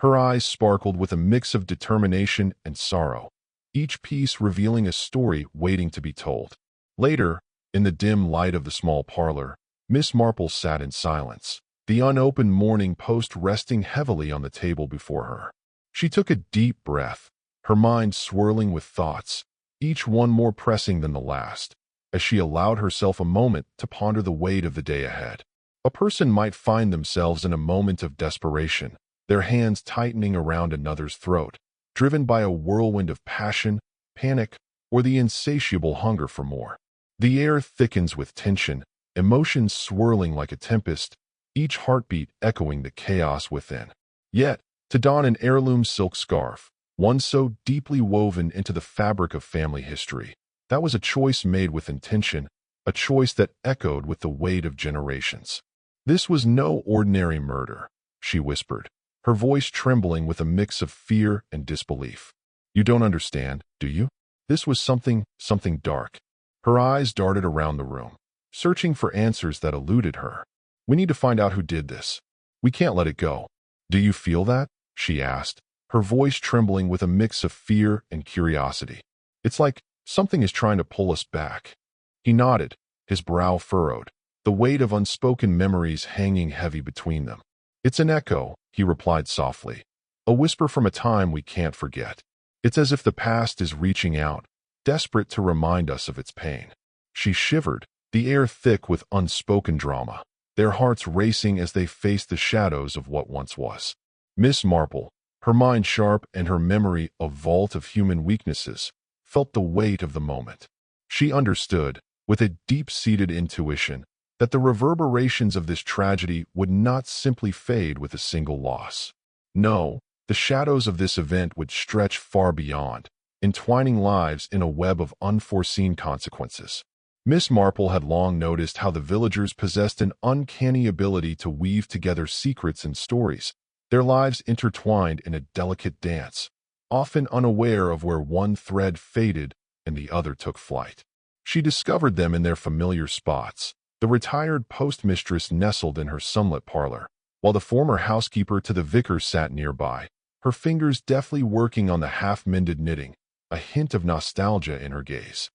Her eyes sparkled with a mix of determination and sorrow, each piece revealing a story waiting to be told. Later, in the dim light of the small parlor, Miss Marple sat in silence, the unopened Morning Post resting heavily on the table before her. She took a deep breath, her mind swirling with thoughts, each one more pressing than the last, as she allowed herself a moment to ponder the weight of the day ahead. A person might find themselves in a moment of desperation, their hands tightening around another's throat, driven by a whirlwind of passion, panic, or the insatiable hunger for more. The air thickens with tension, emotions swirling like a tempest, each heartbeat echoing the chaos within. Yet, to don an heirloom silk scarf, one so deeply woven into the fabric of family history, that was a choice made with intention, a choice that echoed with the weight of generations. This was no ordinary murder, she whispered, her voice trembling with a mix of fear and disbelief. You don't understand, do you? This was something dark. Her eyes darted around the room, searching for answers that eluded her. We need to find out who did this. We can't let it go. Do you feel that? She asked, her voice trembling with a mix of fear and curiosity. It's like something is trying to pull us back. He nodded, his brow furrowed, the weight of unspoken memories hanging heavy between them. It's an echo, he replied softly, a whisper from a time we can't forget. It's as if the past is reaching out, desperate to remind us of its pain. She shivered, the air thick with unspoken drama, their hearts racing as they faced the shadows of what once was. Miss Marple, her mind sharp and her memory a vault of human weaknesses, felt the weight of the moment. She understood, with a deep-seated intuition, that the reverberations of this tragedy would not simply fade with a single loss. No, the shadows of this event would stretch far beyond, entwining lives in a web of unforeseen consequences. Miss Marple had long noticed how the villagers possessed an uncanny ability to weave together secrets and stories, their lives intertwined in a delicate dance, often unaware of where one thread faded and the other took flight. She discovered them in their familiar spots. The retired postmistress nestled in her sunlit parlor, while the former housekeeper to the vicar sat nearby, her fingers deftly working on the half-mended knitting, a hint of nostalgia in her gaze.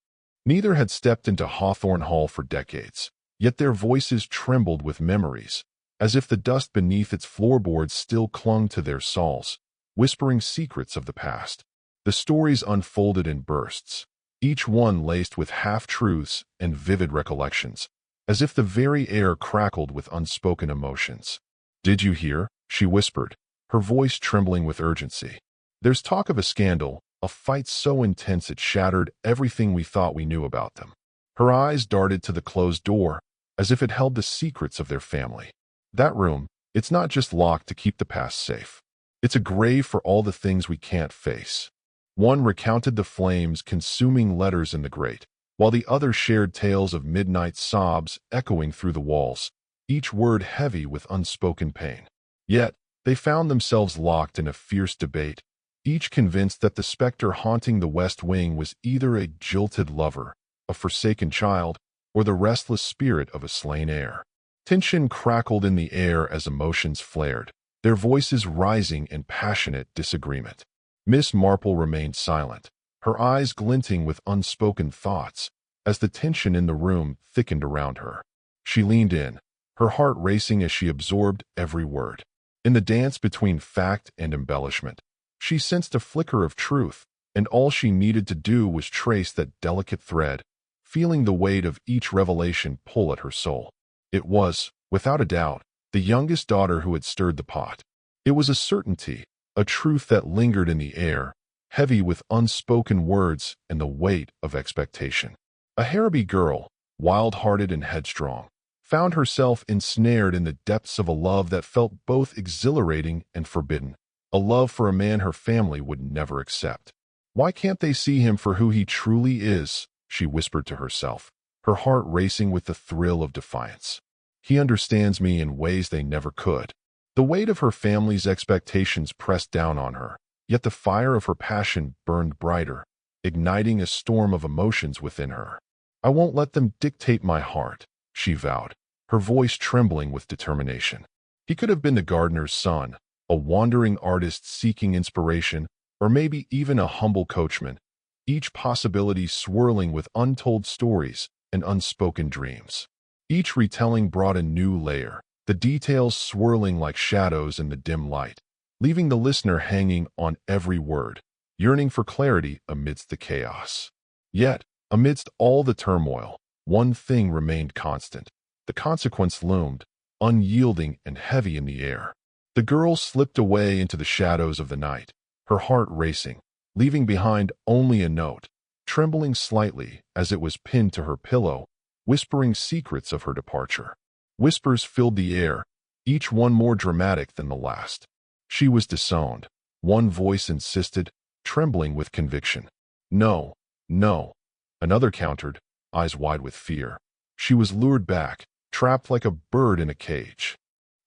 Neither had stepped into Hawthorne Hall for decades, yet their voices trembled with memories, as if the dust beneath its floorboards still clung to their souls, whispering secrets of the past. The stories unfolded in bursts, each one laced with half-truths and vivid recollections, as if the very air crackled with unspoken emotions. "Did you hear?" she whispered, her voice trembling with urgency. "There's talk of a scandal, a fight so intense it shattered everything we thought we knew about them." Her eyes darted to the closed door, as if it held the secrets of their family. "That room, it's not just locked to keep the past safe. It's a grave for all the things we can't face." One recounted the flames consuming letters in the grate, while the other shared tales of midnight sobs echoing through the walls, each word heavy with unspoken pain. Yet, they found themselves locked in a fierce debate, each convinced that the specter haunting the West Wing was either a jilted lover, a forsaken child, or the restless spirit of a slain heir. Tension crackled in the air as emotions flared, their voices rising in passionate disagreement. Miss Marple remained silent, her eyes glinting with unspoken thoughts, as the tension in the room thickened around her. She leaned in, her heart racing as she absorbed every word. In the dance between fact and embellishment, she sensed a flicker of truth, and all she needed to do was trace that delicate thread, feeling the weight of each revelation pull at her soul. It was, without a doubt, the youngest daughter who had stirred the pot. It was a certainty, a truth that lingered in the air, heavy with unspoken words and the weight of expectation. A Harrowby girl, wild-hearted and headstrong, found herself ensnared in the depths of a love that felt both exhilarating and forbidden, a love for a man her family would never accept. "Why can't they see him for who he truly is?" she whispered to herself, her heart racing with the thrill of defiance. "He understands me in ways they never could." The weight of her family's expectations pressed down on her, yet the fire of her passion burned brighter, igniting a storm of emotions within her. "I won't let them dictate my heart," she vowed, her voice trembling with determination. He could have been the gardener's son, a wandering artist seeking inspiration, or maybe even a humble coachman, each possibility swirling with untold stories and unspoken dreams. Each retelling brought a new layer, the details swirling like shadows in the dim light, leaving the listener hanging on every word, yearning for clarity amidst the chaos. Yet, amidst all the turmoil, one thing remained constant. The consequence loomed, unyielding and heavy in the air. The girl slipped away into the shadows of the night, her heart racing, leaving behind only a note, trembling slightly as it was pinned to her pillow, whispering secrets of her departure. Whispers filled the air, each one more dramatic than the last. She was disowned. One voice insisted, trembling with conviction. No, no. Another countered, eyes wide with fear. She was lured back, trapped like a bird in a cage.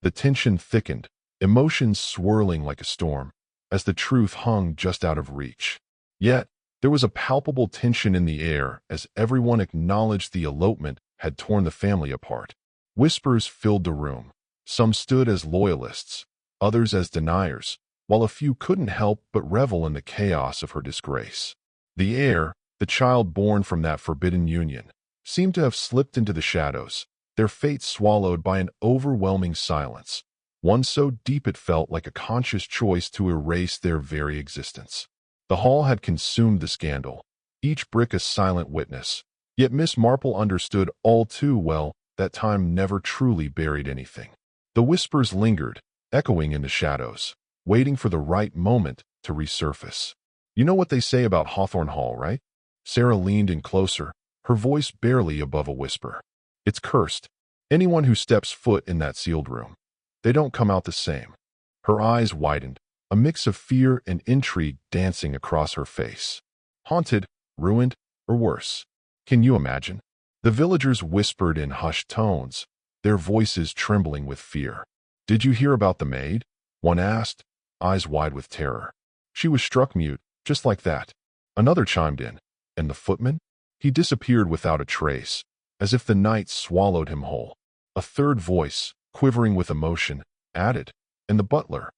The tension thickened, emotions swirling like a storm, as the truth hung just out of reach. Yet, there was a palpable tension in the air as everyone acknowledged the elopement had torn the family apart. Whispers filled the room. Some stood as loyalists, others as deniers, while a few couldn't help but revel in the chaos of her disgrace. The heir, the child born from that forbidden union, seemed to have slipped into the shadows, their fate swallowed by an overwhelming silence, one so deep it felt like a conscious choice to erase their very existence. The hall had consumed the scandal, each brick a silent witness, yet Miss Marple understood all too well that time never truly buried anything. The whispers lingered, echoing in the shadows, waiting for the right moment to resurface. You know what they say about Hawthorne Hall, right? Sarah leaned in closer, her voice barely above a whisper. It's cursed. Anyone who steps foot in that sealed room, they don't come out the same. Her eyes widened, a mix of fear and intrigue dancing across her face. Haunted, ruined, or worse. Can you imagine? The villagers whispered in hushed tones, their voices trembling with fear. Did you hear about the maid? One asked, eyes wide with terror. She was struck mute, just like that. Another chimed in. And the footman? He disappeared without a trace, as if the night swallowed him whole. A third voice, quivering with emotion, added. And the butler?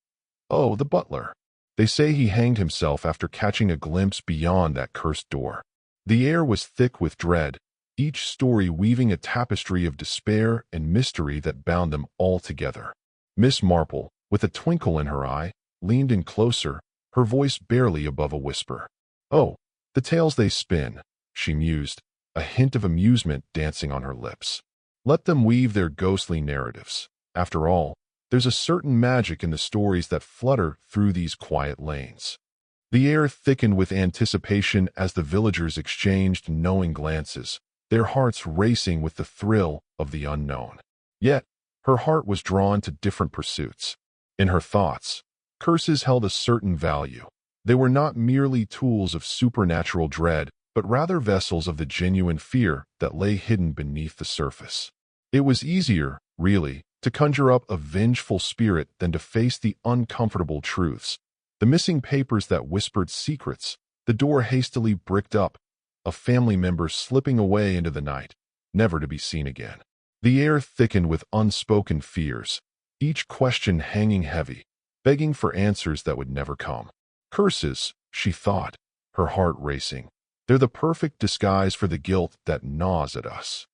Oh, the butler. They say he hanged himself after catching a glimpse beyond that cursed door. The air was thick with dread, each story weaving a tapestry of despair and mystery that bound them all together. Miss Marple, with a twinkle in her eye, leaned in closer, her voice barely above a whisper. Oh, the tales they spin, she mused, a hint of amusement dancing on her lips. Let them weave their ghostly narratives. After all, there's a certain magic in the stories that flutter through these quiet lanes. The air thickened with anticipation as the villagers exchanged knowing glances, their hearts racing with the thrill of the unknown. Yet, her heart was drawn to different pursuits. In her thoughts, curses held a certain value. They were not merely tools of supernatural dread, but rather vessels of the genuine fear that lay hidden beneath the surface. It was easier, really, to conjure up a vengeful spirit than to face the uncomfortable truths. The missing papers that whispered secrets, the door hastily bricked up, a family member slipping away into the night, never to be seen again. The air thickened with unspoken fears, each question hanging heavy, begging for answers that would never come. Curses, she thought, her heart racing. They're the perfect disguise for the guilt that gnaws at us.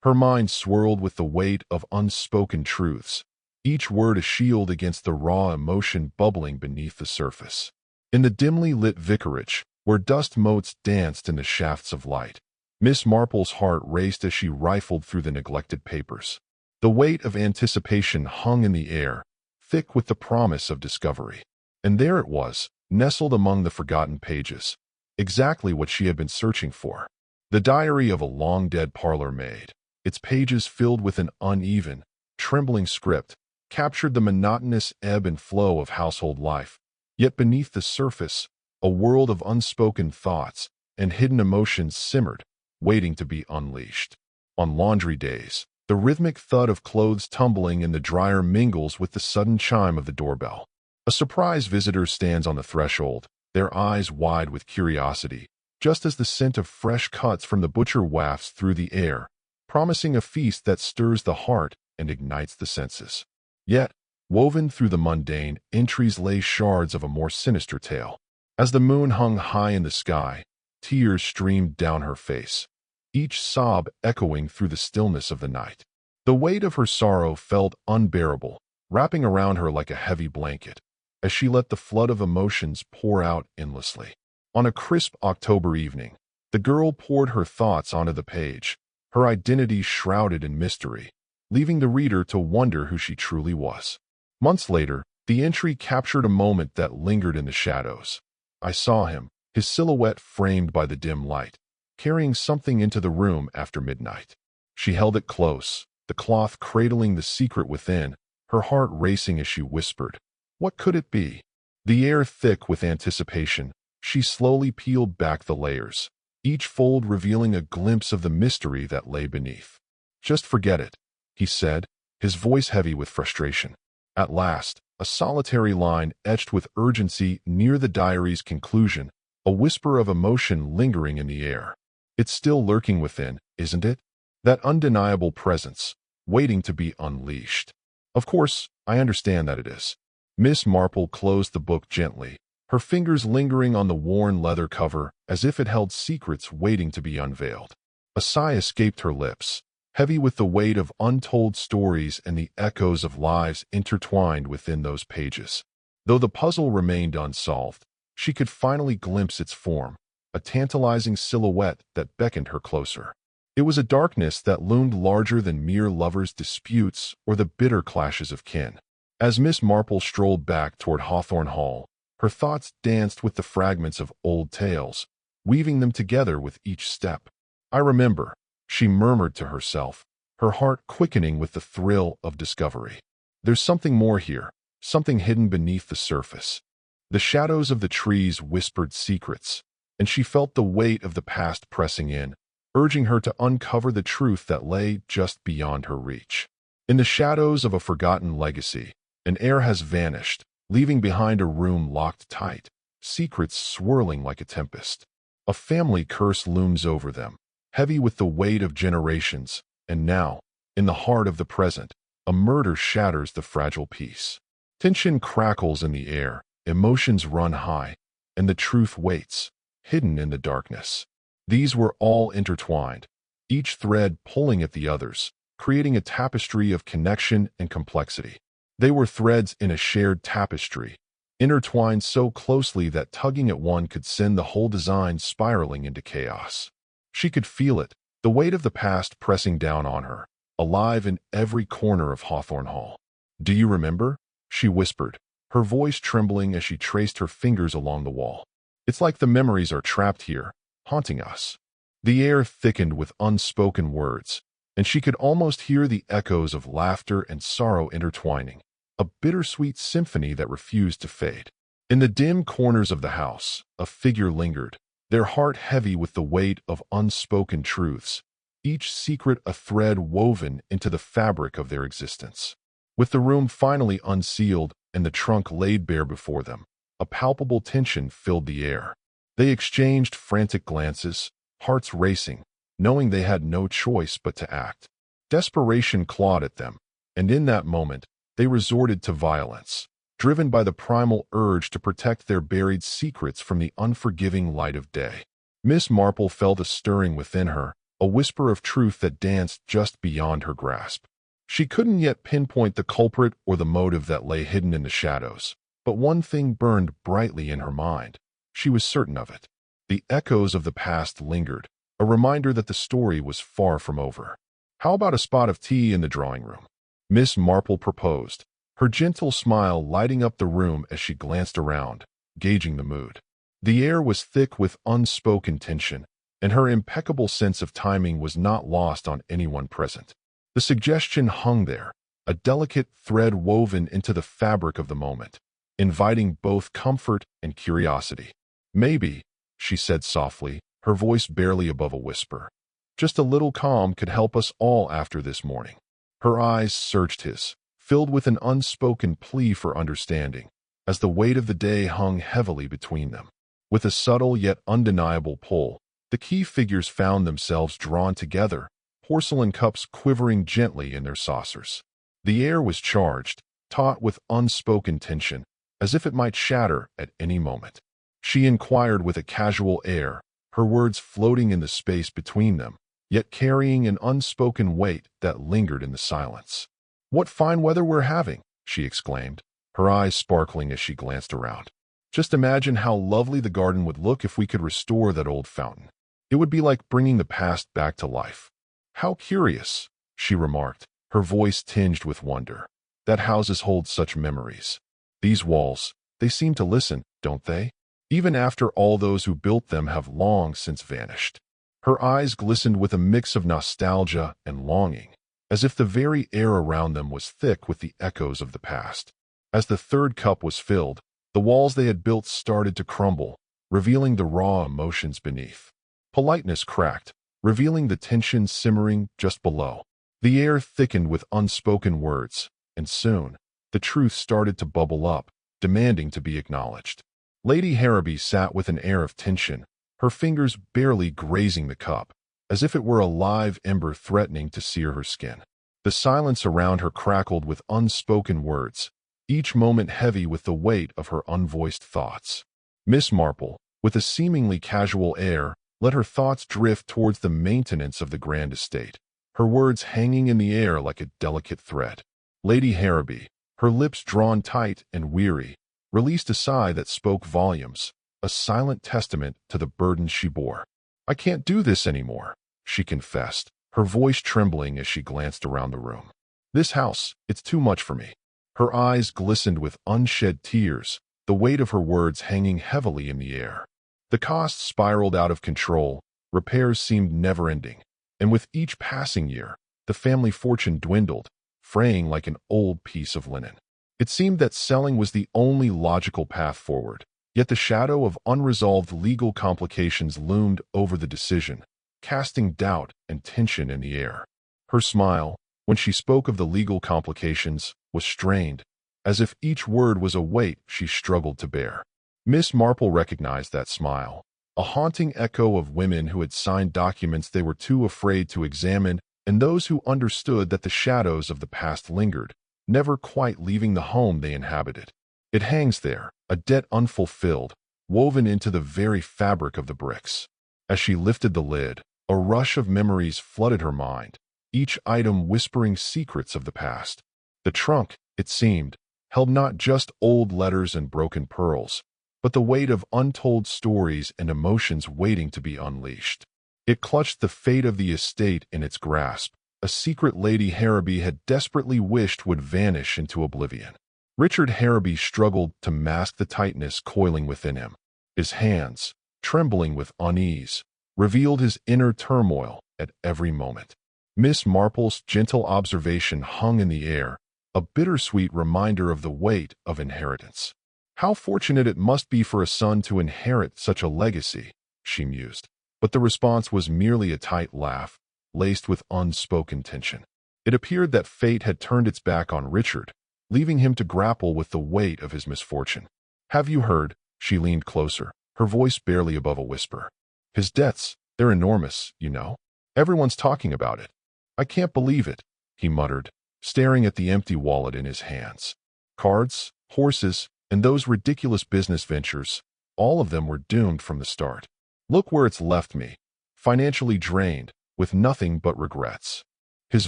Her mind swirled with the weight of unspoken truths, each word a shield against the raw emotion bubbling beneath the surface. In the dimly lit vicarage, where dust motes danced in the shafts of light, Miss Marple's heart raced as she rifled through the neglected papers. The weight of anticipation hung in the air, thick with the promise of discovery. And there it was, nestled among the forgotten pages, exactly what she had been searching for. The diary of a long-dead parlor maid, its pages filled with an uneven, trembling script, captured the monotonous ebb and flow of household life. Yet beneath the surface, a world of unspoken thoughts and hidden emotions simmered, waiting to be unleashed. On laundry days, the rhythmic thud of clothes tumbling in the dryer mingles with the sudden chime of the doorbell. A surprise visitor stands on the threshold, their eyes wide with curiosity, just as the scent of fresh cuts from the butcher wafts through the air, promising a feast that stirs the heart and ignites the senses. Yet, Woven through the mundane, entries lay shards of a more sinister tale. As the moon hung high in the sky, tears streamed down her face, each sob echoing through the stillness of the night. The weight of her sorrow felt unbearable, wrapping around her like a heavy blanket, as she let the flood of emotions pour out endlessly. On a crisp October evening, the girl poured her thoughts onto the page, her identity shrouded in mystery, leaving the reader to wonder who she truly was. Months later, the entry captured a moment that lingered in the shadows. I saw him, his silhouette framed by the dim light, carrying something into the room after midnight. She held it close, the cloth cradling the secret within, her heart racing as she whispered, "What could it be?" The air thick with anticipation, she slowly peeled back the layers, each fold revealing a glimpse of the mystery that lay beneath. "Just forget it," he said, his voice heavy with frustration. At last, a solitary line etched with urgency near the diary's conclusion, a whisper of emotion lingering in the air. "It's still lurking within, isn't it? That undeniable presence, waiting to be unleashed." "Of course, I understand that it is." Miss Marple closed the book gently, her fingers lingering on the worn leather cover as if it held secrets waiting to be unveiled. A sigh escaped her lips, heavy with the weight of untold stories and the echoes of lives intertwined within those pages. Though the puzzle remained unsolved, she could finally glimpse its form, a tantalizing silhouette that beckoned her closer. It was a darkness that loomed larger than mere lovers' disputes or the bitter clashes of kin. As Miss Marple strolled back toward Hawthorne Hall, her thoughts danced with the fragments of old tales, weaving them together with each step. "I remember," she murmured to herself, her heart quickening with the thrill of discovery. "There's something more here, something hidden beneath the surface." The shadows of the trees whispered secrets, and she felt the weight of the past pressing in, urging her to uncover the truth that lay just beyond her reach. In the shadows of a forgotten legacy, an heir has vanished, leaving behind a room locked tight, secrets swirling like a tempest. A family curse looms over them, heavy with the weight of generations, and now, in the heart of the present, a murder shatters the fragile peace. Tension crackles in the air, emotions run high, and the truth waits, hidden in the darkness. These were all intertwined, each thread pulling at the others, creating a tapestry of connection and complexity. They were threads in a shared tapestry, intertwined so closely that tugging at one could send the whole design spiraling into chaos. She could feel it, the weight of the past pressing down on her, alive in every corner of Hawthorne Hall. "Do you remember?" she whispered, her voice trembling as she traced her fingers along the wall. "It's like the memories are trapped here, haunting us." The air thickened with unspoken words, and she could almost hear the echoes of laughter and sorrow intertwining, a bittersweet symphony that refused to fade. In the dim corners of the house, a figure lingered, their heart heavy with the weight of unspoken truths, each secret a thread woven into the fabric of their existence. With the room finally unsealed and the trunk laid bare before them, a palpable tension filled the air. They exchanged frantic glances, hearts racing, knowing they had no choice but to act. Desperation clawed at them, and in that moment, they resorted to violence, driven by the primal urge to protect their buried secrets from the unforgiving light of day. Miss Marple felt a stirring within her, a whisper of truth that danced just beyond her grasp. She couldn't yet pinpoint the culprit or the motive that lay hidden in the shadows, but one thing burned brightly in her mind. She was certain of it. The echoes of the past lingered, a reminder that the story was far from over. "How about a spot of tea in the drawing room?" Miss Marple proposed, her gentle smile lighting up the room as she glanced around, gauging the mood. The air was thick with unspoken tension, and her impeccable sense of timing was not lost on anyone present. The suggestion hung there, a delicate thread woven into the fabric of the moment, inviting both comfort and curiosity. "Maybe," she said softly, her voice barely above a whisper. "Just a little calm could help us all after this morning." Her eyes searched his, filled with an unspoken plea for understanding, as the weight of the day hung heavily between them. With a subtle yet undeniable pull, the key figures found themselves drawn together, porcelain cups quivering gently in their saucers. The air was charged, taut with unspoken tension, as if it might shatter at any moment. She inquired with a casual air, her words floating in the space between them, yet carrying an unspoken weight that lingered in the silence. "What fine weather we're having!" she exclaimed, her eyes sparkling as she glanced around. "Just imagine how lovely the garden would look if we could restore that old fountain. It would be like bringing the past back to life." "How curious," she remarked, her voice tinged with wonder. "That houses hold such memories. These walls, they seem to listen, don't they? Even after all those who built them have long since vanished." Her eyes glistened with a mix of nostalgia and longing, as if the very air around them was thick with the echoes of the past. As the third cup was filled, the walls they had built started to crumble, revealing the raw emotions beneath. Politeness cracked, revealing the tension simmering just below. The air thickened with unspoken words, and soon, the truth started to bubble up, demanding to be acknowledged. Lady Harrowby sat with an air of tension, her fingers barely grazing the cup, as if it were a live ember threatening to sear her skin. The silence around her crackled with unspoken words, each moment heavy with the weight of her unvoiced thoughts. Miss Marple, with a seemingly casual air, let her thoughts drift towards the maintenance of the grand estate, her words hanging in the air like a delicate thread. Lady Harrowby, her lips drawn tight and weary, released a sigh that spoke volumes, a silent testament to the burden she bore. "I can't do this anymore," she confessed, her voice trembling as she glanced around the room. "This house, it's too much for me." Her eyes glistened with unshed tears, the weight of her words hanging heavily in the air. The costs spiraled out of control, repairs seemed never-ending, and with each passing year, the family fortune dwindled, fraying like an old piece of linen. It seemed that selling was the only logical path forward, yet the shadow of unresolved legal complications loomed over the decision, casting doubt and tension in the air. Her smile, when she spoke of the legal complications, was strained, as if each word was a weight she struggled to bear. Miss Marple recognized that smile, a haunting echo of women who had signed documents they were too afraid to examine, and those who understood that the shadows of the past lingered, never quite leaving the home they inhabited. It hangs there, a debt unfulfilled, woven into the very fabric of the bricks. As she lifted the lid, a rush of memories flooded her mind, each item whispering secrets of the past. The trunk, it seemed, held not just old letters and broken pearls, but the weight of untold stories and emotions waiting to be unleashed. It clutched the fate of the estate in its grasp, a secret Lady Harrowby had desperately wished would vanish into oblivion. Richard Harrowby struggled to mask the tightness coiling within him. His hands, trembling with unease, revealed his inner turmoil at every moment. Miss Marple's gentle observation hung in the air, a bittersweet reminder of the weight of inheritance. "How fortunate it must be for a son to inherit such a legacy," she mused. But the response was merely a tight laugh, laced with unspoken tension. It appeared that fate had turned its back on Richard, leaving him to grapple with the weight of his misfortune. "Have you heard?" She leaned closer, her voice barely above a whisper. "His debts, they're enormous, you know. Everyone's talking about it." "I can't believe it," he muttered, staring at the empty wallet in his hands. Cards, horses, and those ridiculous business ventures, all of them were doomed from the start. "Look where it's left me, financially drained, with nothing but regrets." His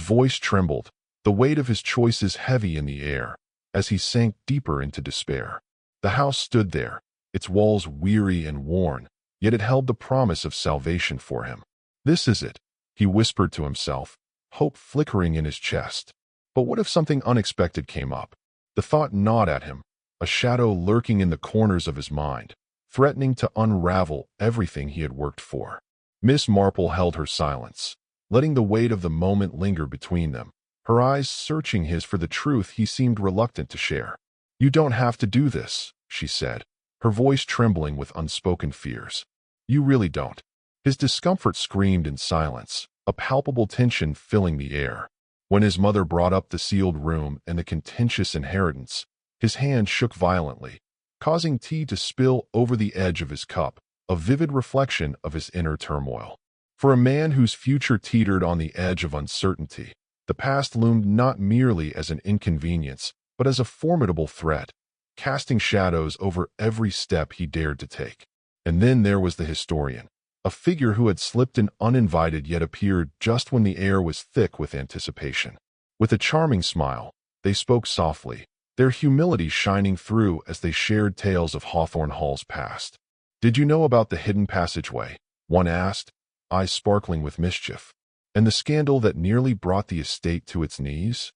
voice trembled, the weight of his choices heavy in the air, as he sank deeper into despair. The house stood there, its walls weary and worn, yet it held the promise of salvation for him. "This is it," he whispered to himself, hope flickering in his chest. But what if something unexpected came up? The thought gnawed at him, a shadow lurking in the corners of his mind, threatening to unravel everything he had worked for. Miss Marple held her silence, letting the weight of the moment linger between them, her eyes searching his for the truth he seemed reluctant to share. "You don't have to do this," she said, her voice trembling with unspoken fears. "You really don't." His discomfort screamed in silence, a palpable tension filling the air. When his mother brought up the sealed room and the contentious inheritance, his hand shook violently, causing tea to spill over the edge of his cup, a vivid reflection of his inner turmoil. For a man whose future teetered on the edge of uncertainty, the past loomed not merely as an inconvenience, but as a formidable threat, casting shadows over every step he dared to take. And then there was the historian, a figure who had slipped in uninvited yet appeared just when the air was thick with anticipation. With a charming smile, they spoke softly, their humility shining through as they shared tales of Hawthorne Hall's past. "Did you know about the hidden passageway?" one asked, eyes sparkling with mischief. "And the scandal that nearly brought the estate to its knees?"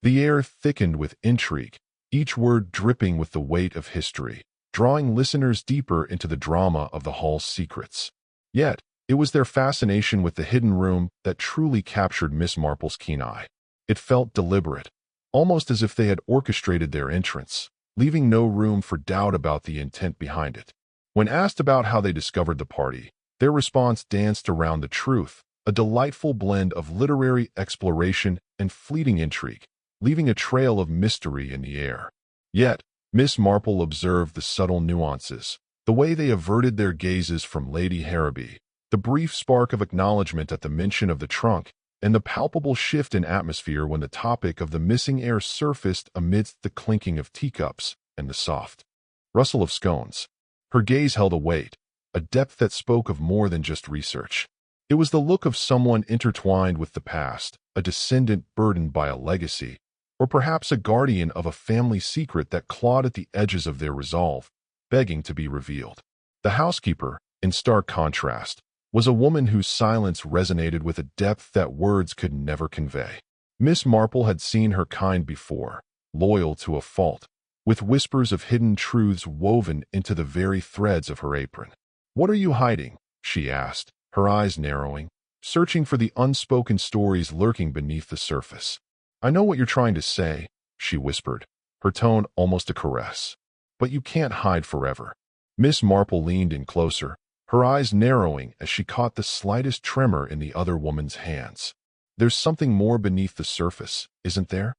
The air thickened with intrigue, each word dripping with the weight of history, drawing listeners deeper into the drama of the hall's secrets. Yet, it was their fascination with the hidden room that truly captured Miss Marple's keen eye. It felt deliberate, almost as if they had orchestrated their entrance, leaving no room for doubt about the intent behind it. When asked about how they discovered the party, their response danced around the truth, a delightful blend of literary exploration and fleeting intrigue, leaving a trail of mystery in the air. Yet, Miss Marple observed the subtle nuances, the way they averted their gazes from Lady Harrowby, the brief spark of acknowledgement at the mention of the trunk, and the palpable shift in atmosphere when the topic of the missing heir surfaced amidst the clinking of teacups and the soft rustle of scones. Her gaze held a weight, a depth that spoke of more than just research. It was the look of someone intertwined with the past, a descendant burdened by a legacy, or perhaps a guardian of a family secret that clawed at the edges of their resolve, begging to be revealed. The housekeeper, in stark contrast, was a woman whose silence resonated with a depth that words could never convey. Miss Marple had seen her kind before, loyal to a fault, with whispers of hidden truths woven into the very threads of her apron. "What are you hiding?" she asked, her eyes narrowing, searching for the unspoken stories lurking beneath the surface. "I know what you're trying to say," she whispered, her tone almost a caress. "But you can't hide forever." Miss Marple leaned in closer, her eyes narrowing as she caught the slightest tremor in the other woman's hands. "There's something more beneath the surface, isn't there?"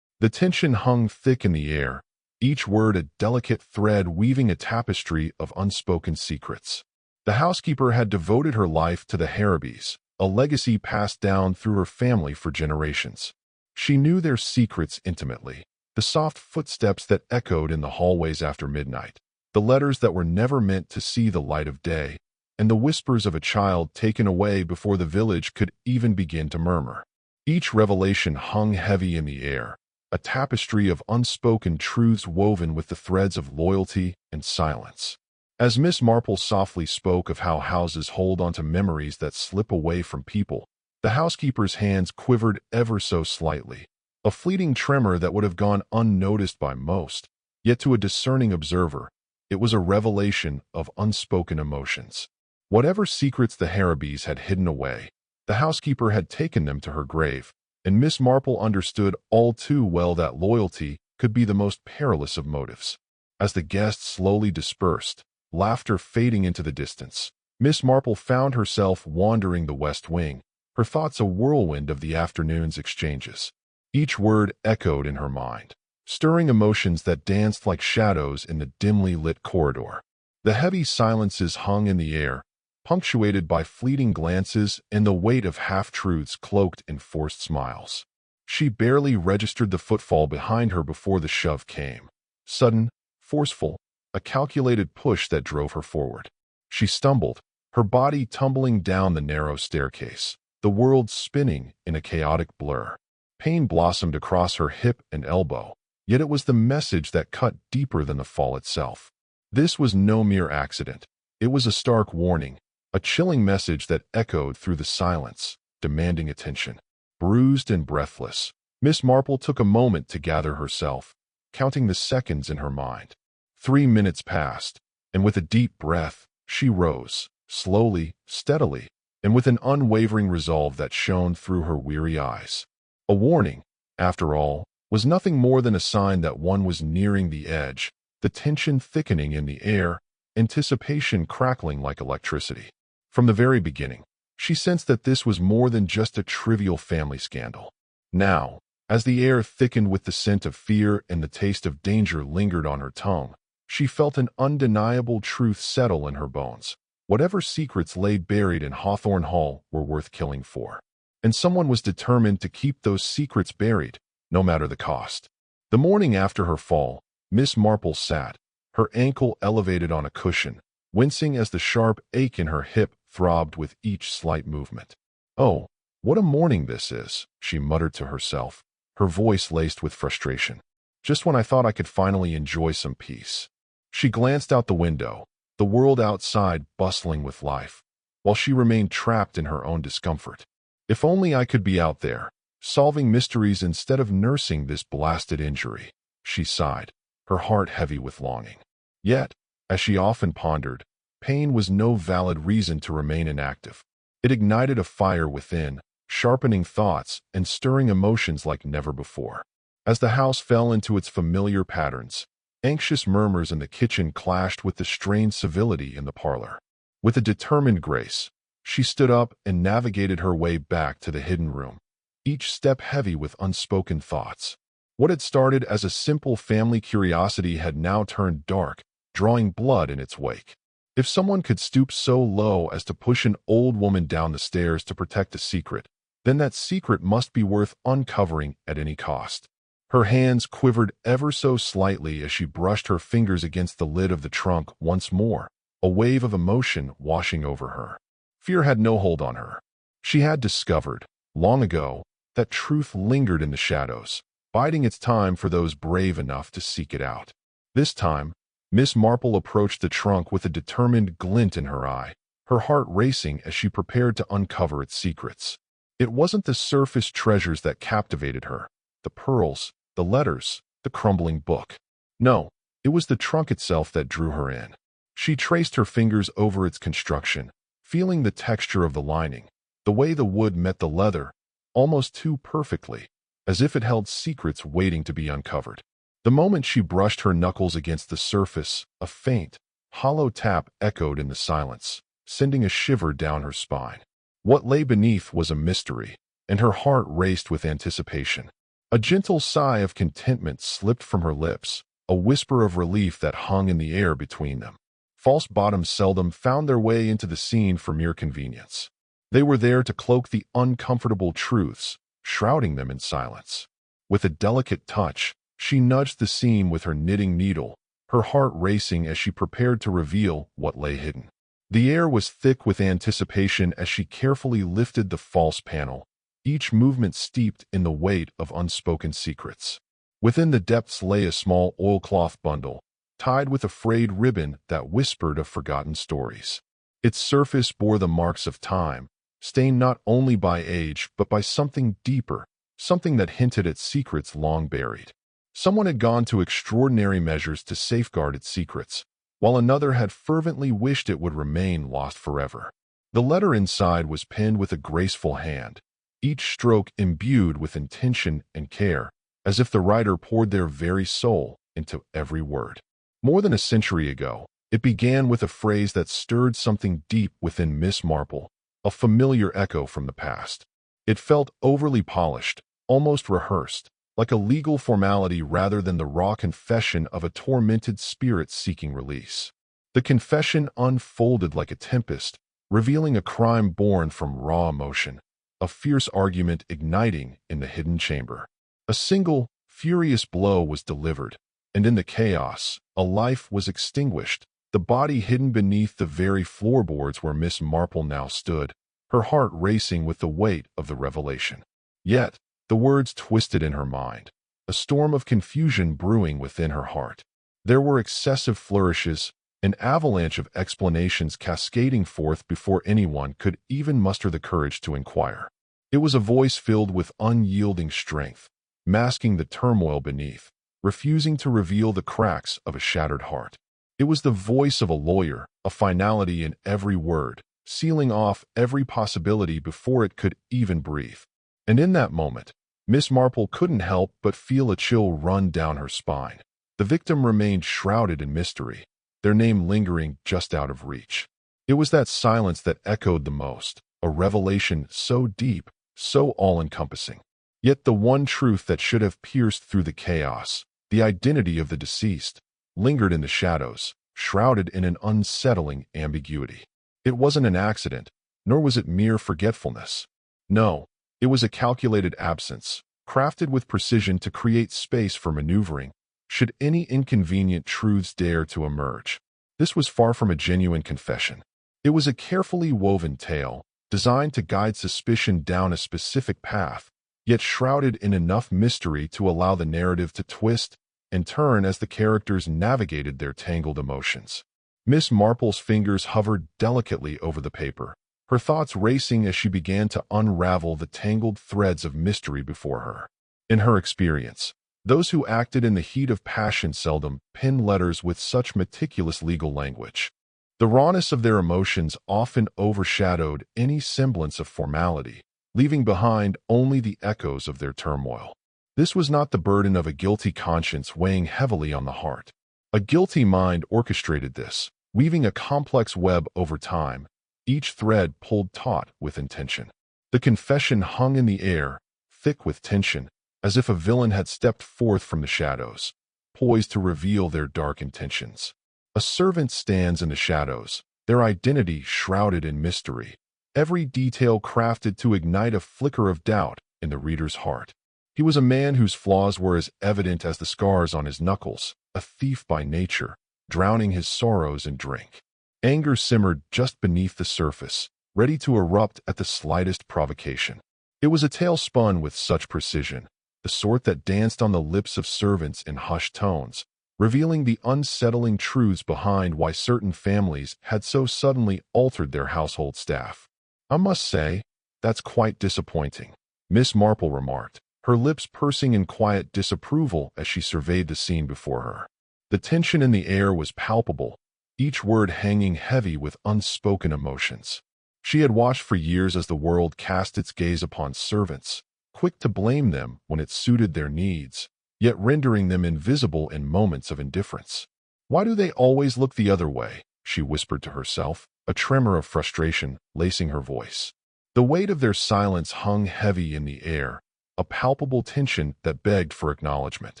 The tension hung thick in the air, each word a delicate thread weaving a tapestry of unspoken secrets. The housekeeper had devoted her life to the Harrowbys, a legacy passed down through her family for generations. She knew their secrets intimately, the soft footsteps that echoed in the hallways after midnight, the letters that were never meant to see the light of day, and the whispers of a child taken away before the village could even begin to murmur. Each revelation hung heavy in the air, a tapestry of unspoken truths woven with the threads of loyalty and silence. As Miss Marple softly spoke of how houses hold onto memories that slip away from people, the housekeeper's hands quivered ever so slightly, a fleeting tremor that would have gone unnoticed by most, yet to a discerning observer, it was a revelation of unspoken emotions. Whatever secrets the Harrowbys had hidden away, the housekeeper had taken them to her grave, and Miss Marple understood all too well that loyalty could be the most perilous of motives. As the guests slowly dispersed, laughter fading into the distance, Miss Marple found herself wandering the West Wing, her thoughts a whirlwind of the afternoon's exchanges. Each word echoed in her mind, stirring emotions that danced like shadows in the dimly lit corridor. The heavy silences hung in the air, punctuated by fleeting glances and the weight of half-truths cloaked in forced smiles. She barely registered the footfall behind her before the shove came. Sudden, forceful, a calculated push that drove her forward. She stumbled, her body tumbling down the narrow staircase, the world spinning in a chaotic blur. Pain blossomed across her hip and elbow, yet it was the message that cut deeper than the fall itself. This was no mere accident. It was a stark warning, a chilling message that echoed through the silence, demanding attention. Bruised and breathless, Miss Marple took a moment to gather herself, counting the seconds in her mind. 3 minutes passed, and with a deep breath, she rose, slowly, steadily, and with an unwavering resolve that shone through her weary eyes. A warning, after all, was nothing more than a sign that one was nearing the edge, the tension thickening in the air, anticipation crackling like electricity. From the very beginning, she sensed that this was more than just a trivial family scandal. Now, as the air thickened with the scent of fear and the taste of danger lingered on her tongue, she felt an undeniable truth settle in her bones. Whatever secrets lay buried in Hawthorne Hall were worth killing for. And someone was determined to keep those secrets buried, no matter the cost. The morning after her fall, Miss Marple sat, her ankle elevated on a cushion, wincing as the sharp ache in her hip throbbed with each slight movement. "Oh, what a morning this is," she muttered to herself, her voice laced with frustration. "Just when I thought I could finally enjoy some peace." She glanced out the window, the world outside bustling with life, while she remained trapped in her own discomfort. "If only I could be out there, solving mysteries instead of nursing this blasted injury," she sighed, her heart heavy with longing. Yet, as she often pondered, pain was no valid reason to remain inactive. It ignited a fire within, sharpening thoughts and stirring emotions like never before. As the house fell into its familiar patterns, anxious murmurs in the kitchen clashed with the strained civility in the parlor. With a determined grace, she stood up and navigated her way back to the hidden room, each step heavy with unspoken thoughts. What had started as a simple family curiosity had now turned dark, drawing blood in its wake. If someone could stoop so low as to push an old woman down the stairs to protect a secret, then that secret must be worth uncovering at any cost. Her hands quivered ever so slightly as she brushed her fingers against the lid of the trunk once more, a wave of emotion washing over her. Fear had no hold on her. She had discovered, long ago, that truth lingered in the shadows, biding its time for those brave enough to seek it out. This time, Miss Marple approached the trunk with a determined glint in her eye, her heart racing as she prepared to uncover its secrets. It wasn't the surface treasures that captivated her, the pearls, the letters, the crumbling book. No, it was the trunk itself that drew her in. She traced her fingers over its construction, feeling the texture of the lining, the way the wood met the leather, almost too perfectly, as if it held secrets waiting to be uncovered. The moment she brushed her knuckles against the surface, a faint, hollow tap echoed in the silence, sending a shiver down her spine. What lay beneath was a mystery, and her heart raced with anticipation. A gentle sigh of contentment slipped from her lips, a whisper of relief that hung in the air between them. False bottoms seldom found their way into the scene for mere convenience. They were there to cloak the uncomfortable truths, shrouding them in silence. With a delicate touch, she nudged the seam with her knitting needle, her heart racing as she prepared to reveal what lay hidden. The air was thick with anticipation as she carefully lifted the false panel, each movement steeped in the weight of unspoken secrets. Within the depths lay a small oilcloth bundle, tied with a frayed ribbon that whispered of forgotten stories. Its surface bore the marks of time, stained not only by age but by something deeper, something that hinted at secrets long buried. Someone had gone to extraordinary measures to safeguard its secrets, while another had fervently wished it would remain lost forever. The letter inside was penned with a graceful hand, each stroke imbued with intention and care, as if the writer poured their very soul into every word. More than a century ago, it began with a phrase that stirred something deep within Miss Marple, a familiar echo from the past. It felt overly polished, almost rehearsed, like a legal formality rather than the raw confession of a tormented spirit seeking release. The confession unfolded like a tempest, revealing a crime born from raw emotion, a fierce argument igniting in the hidden chamber. A single, furious blow was delivered, and in the chaos, a life was extinguished, the body hidden beneath the very floorboards where Miss Marple now stood, her heart racing with the weight of the revelation. Yet, the words twisted in her mind, a storm of confusion brewing within her heart. There were excessive flourishes, an avalanche of explanations cascading forth before anyone could even muster the courage to inquire. It was a voice filled with unyielding strength, masking the turmoil beneath, refusing to reveal the cracks of a shattered heart. It was the voice of a lawyer, a finality in every word, sealing off every possibility before it could even breathe. And in that moment, Miss Marple couldn't help but feel a chill run down her spine. The victim remained shrouded in mystery, their name lingering just out of reach. It was that silence that echoed the most, a revelation so deep, so all-encompassing. Yet the one truth that should have pierced through the chaos, the identity of the deceased, lingered in the shadows, shrouded in an unsettling ambiguity. It wasn't an accident, nor was it mere forgetfulness. No, it was a calculated absence, crafted with precision to create space for maneuvering, should any inconvenient truths dare to emerge. This was far from a genuine confession. It was a carefully woven tale, designed to guide suspicion down a specific path, yet shrouded in enough mystery to allow the narrative to twist and turn as the characters navigated their tangled emotions. Miss Marple's fingers hovered delicately over the paper, her thoughts racing as she began to unravel the tangled threads of mystery before her. In her experience, those who acted in the heat of passion seldom penned letters with such meticulous legal language. The rawness of their emotions often overshadowed any semblance of formality, leaving behind only the echoes of their turmoil. This was not the burden of a guilty conscience weighing heavily on the heart. A guilty mind orchestrated this, weaving a complex web over time, each thread pulled taut with intention. The confession hung in the air, thick with tension, as if a villain had stepped forth from the shadows, poised to reveal their dark intentions. A servant stands in the shadows, their identity shrouded in mystery, every detail crafted to ignite a flicker of doubt in the reader's heart. He was a man whose flaws were as evident as the scars on his knuckles, a thief by nature, drowning his sorrows in drink. Anger simmered just beneath the surface, ready to erupt at the slightest provocation. It was a tale spun with such precision, the sort that danced on the lips of servants in hushed tones, revealing the unsettling truths behind why certain families had so suddenly altered their household staff. "I must say, that's quite disappointing," Miss Marple remarked, her lips pursing in quiet disapproval as she surveyed the scene before her. The tension in the air was palpable, each word hanging heavy with unspoken emotions. She had watched for years as the world cast its gaze upon servants, quick to blame them when it suited their needs, yet rendering them invisible in moments of indifference. "Why do they always look the other way?" she whispered to herself, a tremor of frustration lacing her voice. The weight of their silence hung heavy in the air, a palpable tension that begged for acknowledgement.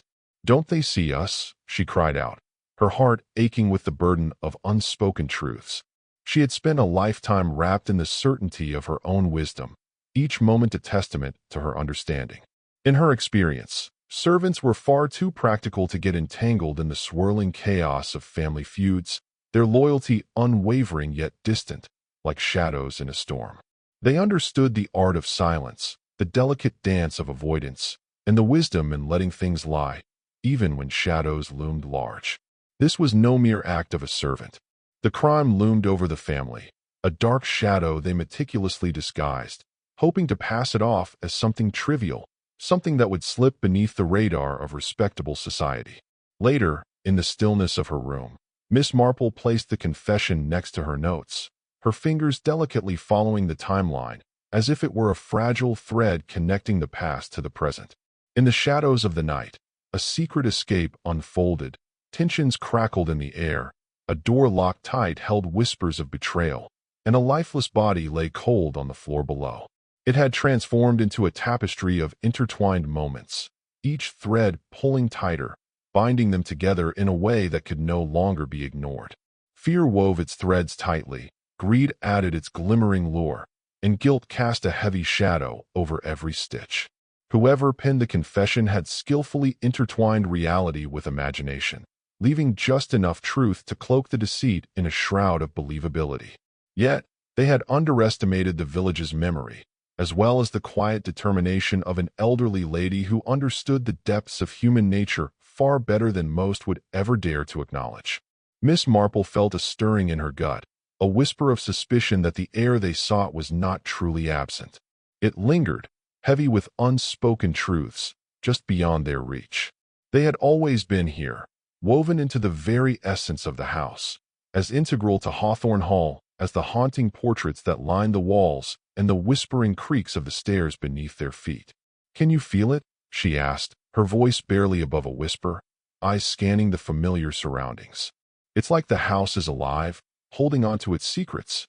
"Don't they see us?" she cried out, her heart aching with the burden of unspoken truths. She had spent a lifetime wrapped in the certainty of her own wisdom, each moment a testament to her understanding. In her experience, servants were far too practical to get entangled in the swirling chaos of family feuds, their loyalty unwavering yet distant, like shadows in a storm. They understood the art of silence, the delicate dance of avoidance, and the wisdom in letting things lie, even when shadows loomed large. This was no mere act of a servant. The crime loomed over the family, a dark shadow they meticulously disguised, hoping to pass it off as something trivial, something that would slip beneath the radar of respectable society. Later, in the stillness of her room, Miss Marple placed the confession next to her notes, her fingers delicately following the timeline, as if it were a fragile thread connecting the past to the present. In the shadows of the night, a secret escape unfolded, tensions crackled in the air, a door locked tight held whispers of betrayal, and a lifeless body lay cold on the floor below. It had transformed into a tapestry of intertwined moments, each thread pulling tighter, binding them together in a way that could no longer be ignored. Fear wove its threads tightly, greed added its glimmering lure, and guilt cast a heavy shadow over every stitch. Whoever penned the confession had skillfully intertwined reality with imagination, leaving just enough truth to cloak the deceit in a shroud of believability. Yet, they had underestimated the village's memory, as well as the quiet determination of an elderly lady who understood the depths of human nature far better than most would ever dare to acknowledge. Miss Marple felt a stirring in her gut, a whisper of suspicion that the air they sought was not truly absent. It lingered, heavy with unspoken truths, just beyond their reach. They had always been here, woven into the very essence of the house, as integral to Hawthorne Hall as the haunting portraits that lined the walls and the whispering creaks of the stairs beneath their feet. "Can you feel it?" she asked, her voice barely above a whisper, eyes scanning the familiar surroundings. "It's like the house is alive, holding on to its secrets."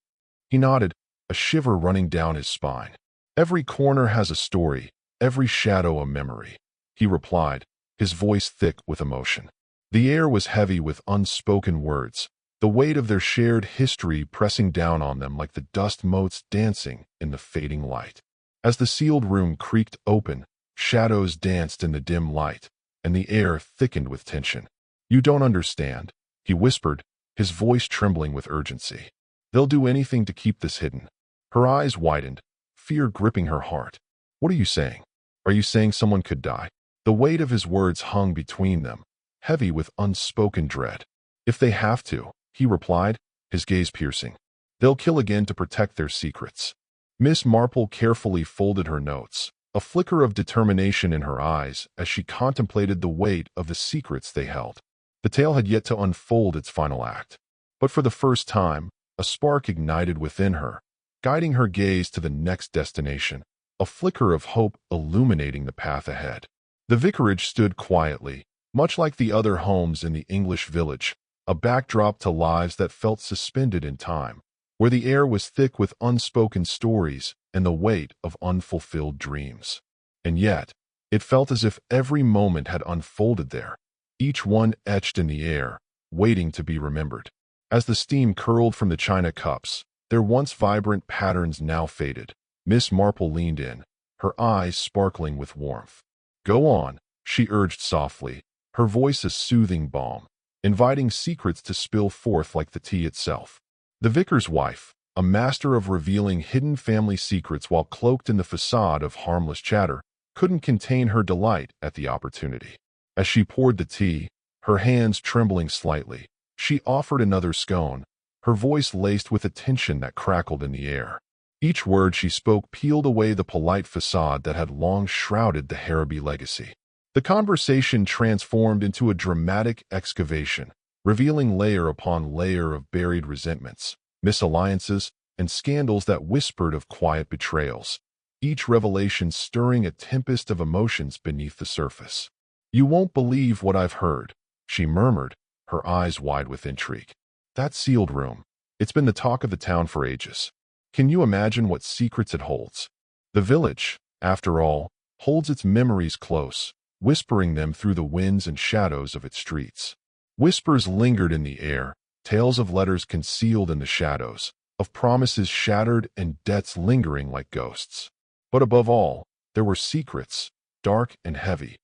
He nodded, a shiver running down his spine. "Every corner has a story, every shadow a memory," he replied, his voice thick with emotion. The air was heavy with unspoken words, the weight of their shared history pressing down on them like the dust motes dancing in the fading light. As the sealed room creaked open, Shadows danced in the dim light, and the air thickened with tension. "You don't understand," he whispered, his voice trembling with urgency. "They'll do anything to keep this hidden." Her eyes widened, fear gripping her heart. "What are you saying? Are you saying someone could die?" The weight of his words hung between them, heavy with unspoken dread. "If they have to," he replied, his gaze piercing. "They'll kill again to protect their secrets." Miss Marple carefully folded her notes, a flicker of determination in her eyes as she contemplated the weight of the secrets they held. The tale had yet to unfold its final act. But for the first time, a spark ignited within her, guiding her gaze to the next destination, a flicker of hope illuminating the path ahead. The vicarage stood quietly, much like the other homes in the English village, a backdrop to lives that felt suspended in time, where the air was thick with unspoken stories and the weight of unfulfilled dreams. And yet, it felt as if every moment had unfolded there, each one etched in the air, waiting to be remembered. As the steam curled from the china cups, their once vibrant patterns now faded. Miss Marple leaned in, her eyes sparkling with warmth. "Go on," she urged softly, her voice a soothing balm, inviting secrets to spill forth like the tea itself. The vicar's wife, a master of revealing hidden family secrets while cloaked in the facade of harmless chatter, couldn't contain her delight at the opportunity. As she poured the tea, her hands trembling slightly, she offered another scone, her voice laced with a tension that crackled in the air. Each word she spoke peeled away the polite facade that had long shrouded the Harrowby legacy. The conversation transformed into a dramatic excavation, revealing layer upon layer of buried resentments, misalliances, and scandals that whispered of quiet betrayals, each revelation stirring a tempest of emotions beneath the surface. "You won't believe what I've heard," she murmured, her eyes wide with intrigue. "That sealed room. It's been the talk of the town for ages. Can you imagine what secrets it holds? The village, after all, holds its memories close, whispering them through the winds and shadows of its streets." Whispers lingered in the air, tales of letters concealed in the shadows, of promises shattered and debts lingering like ghosts. But above all, there were secrets, dark and heavy,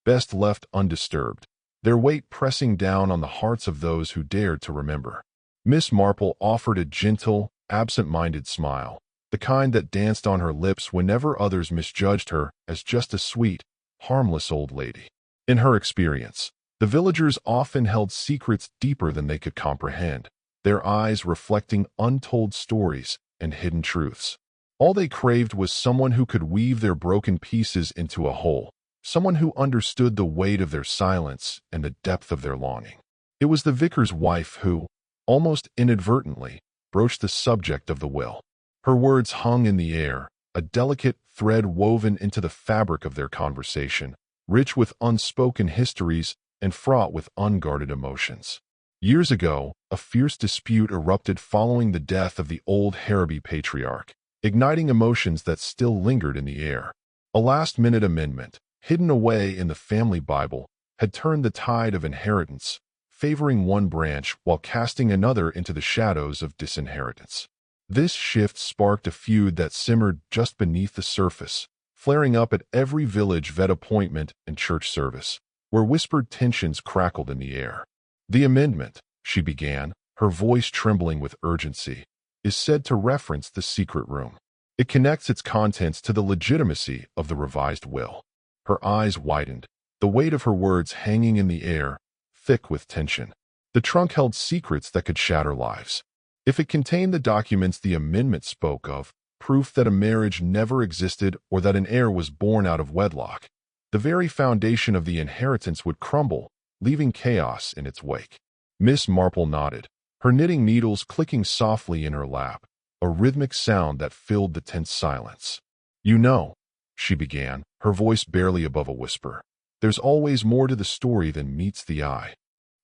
best left undisturbed, their weight pressing down on the hearts of those who dared to remember. Miss Marple offered a gentle, absent-minded smile, the kind that danced on her lips whenever others misjudged her as just a sweet, harmless old lady. In her experience, the villagers often held secrets deeper than they could comprehend, their eyes reflecting untold stories and hidden truths. All they craved was someone who could weave their broken pieces into a whole, someone who understood the weight of their silence and the depth of their longing. It was the vicar's wife who, almost inadvertently, broached the subject of the will. Her words hung in the air, a delicate thread woven into the fabric of their conversation, rich with unspoken histories and fraught with unguarded emotions. Years ago, a fierce dispute erupted following the death of the old Harrowby patriarch, igniting emotions that still lingered in the air. A last-minute amendment, hidden away in the family Bible, had turned the tide of inheritance, favoring one branch while casting another into the shadows of disinheritance. This shift sparked a feud that simmered just beneath the surface, flaring up at every village vet appointment and church service, where whispered tensions crackled in the air. "The amendment," she began, her voice trembling with urgency, "is said to reference the secret room. It connects its contents to the legitimacy of the revised will." Her eyes widened, the weight of her words hanging in the air, thick with tension. The trunk held secrets that could shatter lives. If it contained the documents the amendment spoke of, proof that a marriage never existed or that an heir was born out of wedlock, the very foundation of the inheritance would crumble, leaving chaos in its wake. Miss Marple nodded, her knitting needles clicking softly in her lap, a rhythmic sound that filled the tense silence. "You know," she began, her voice barely above a whisper, "there's always more to the story than meets the eye."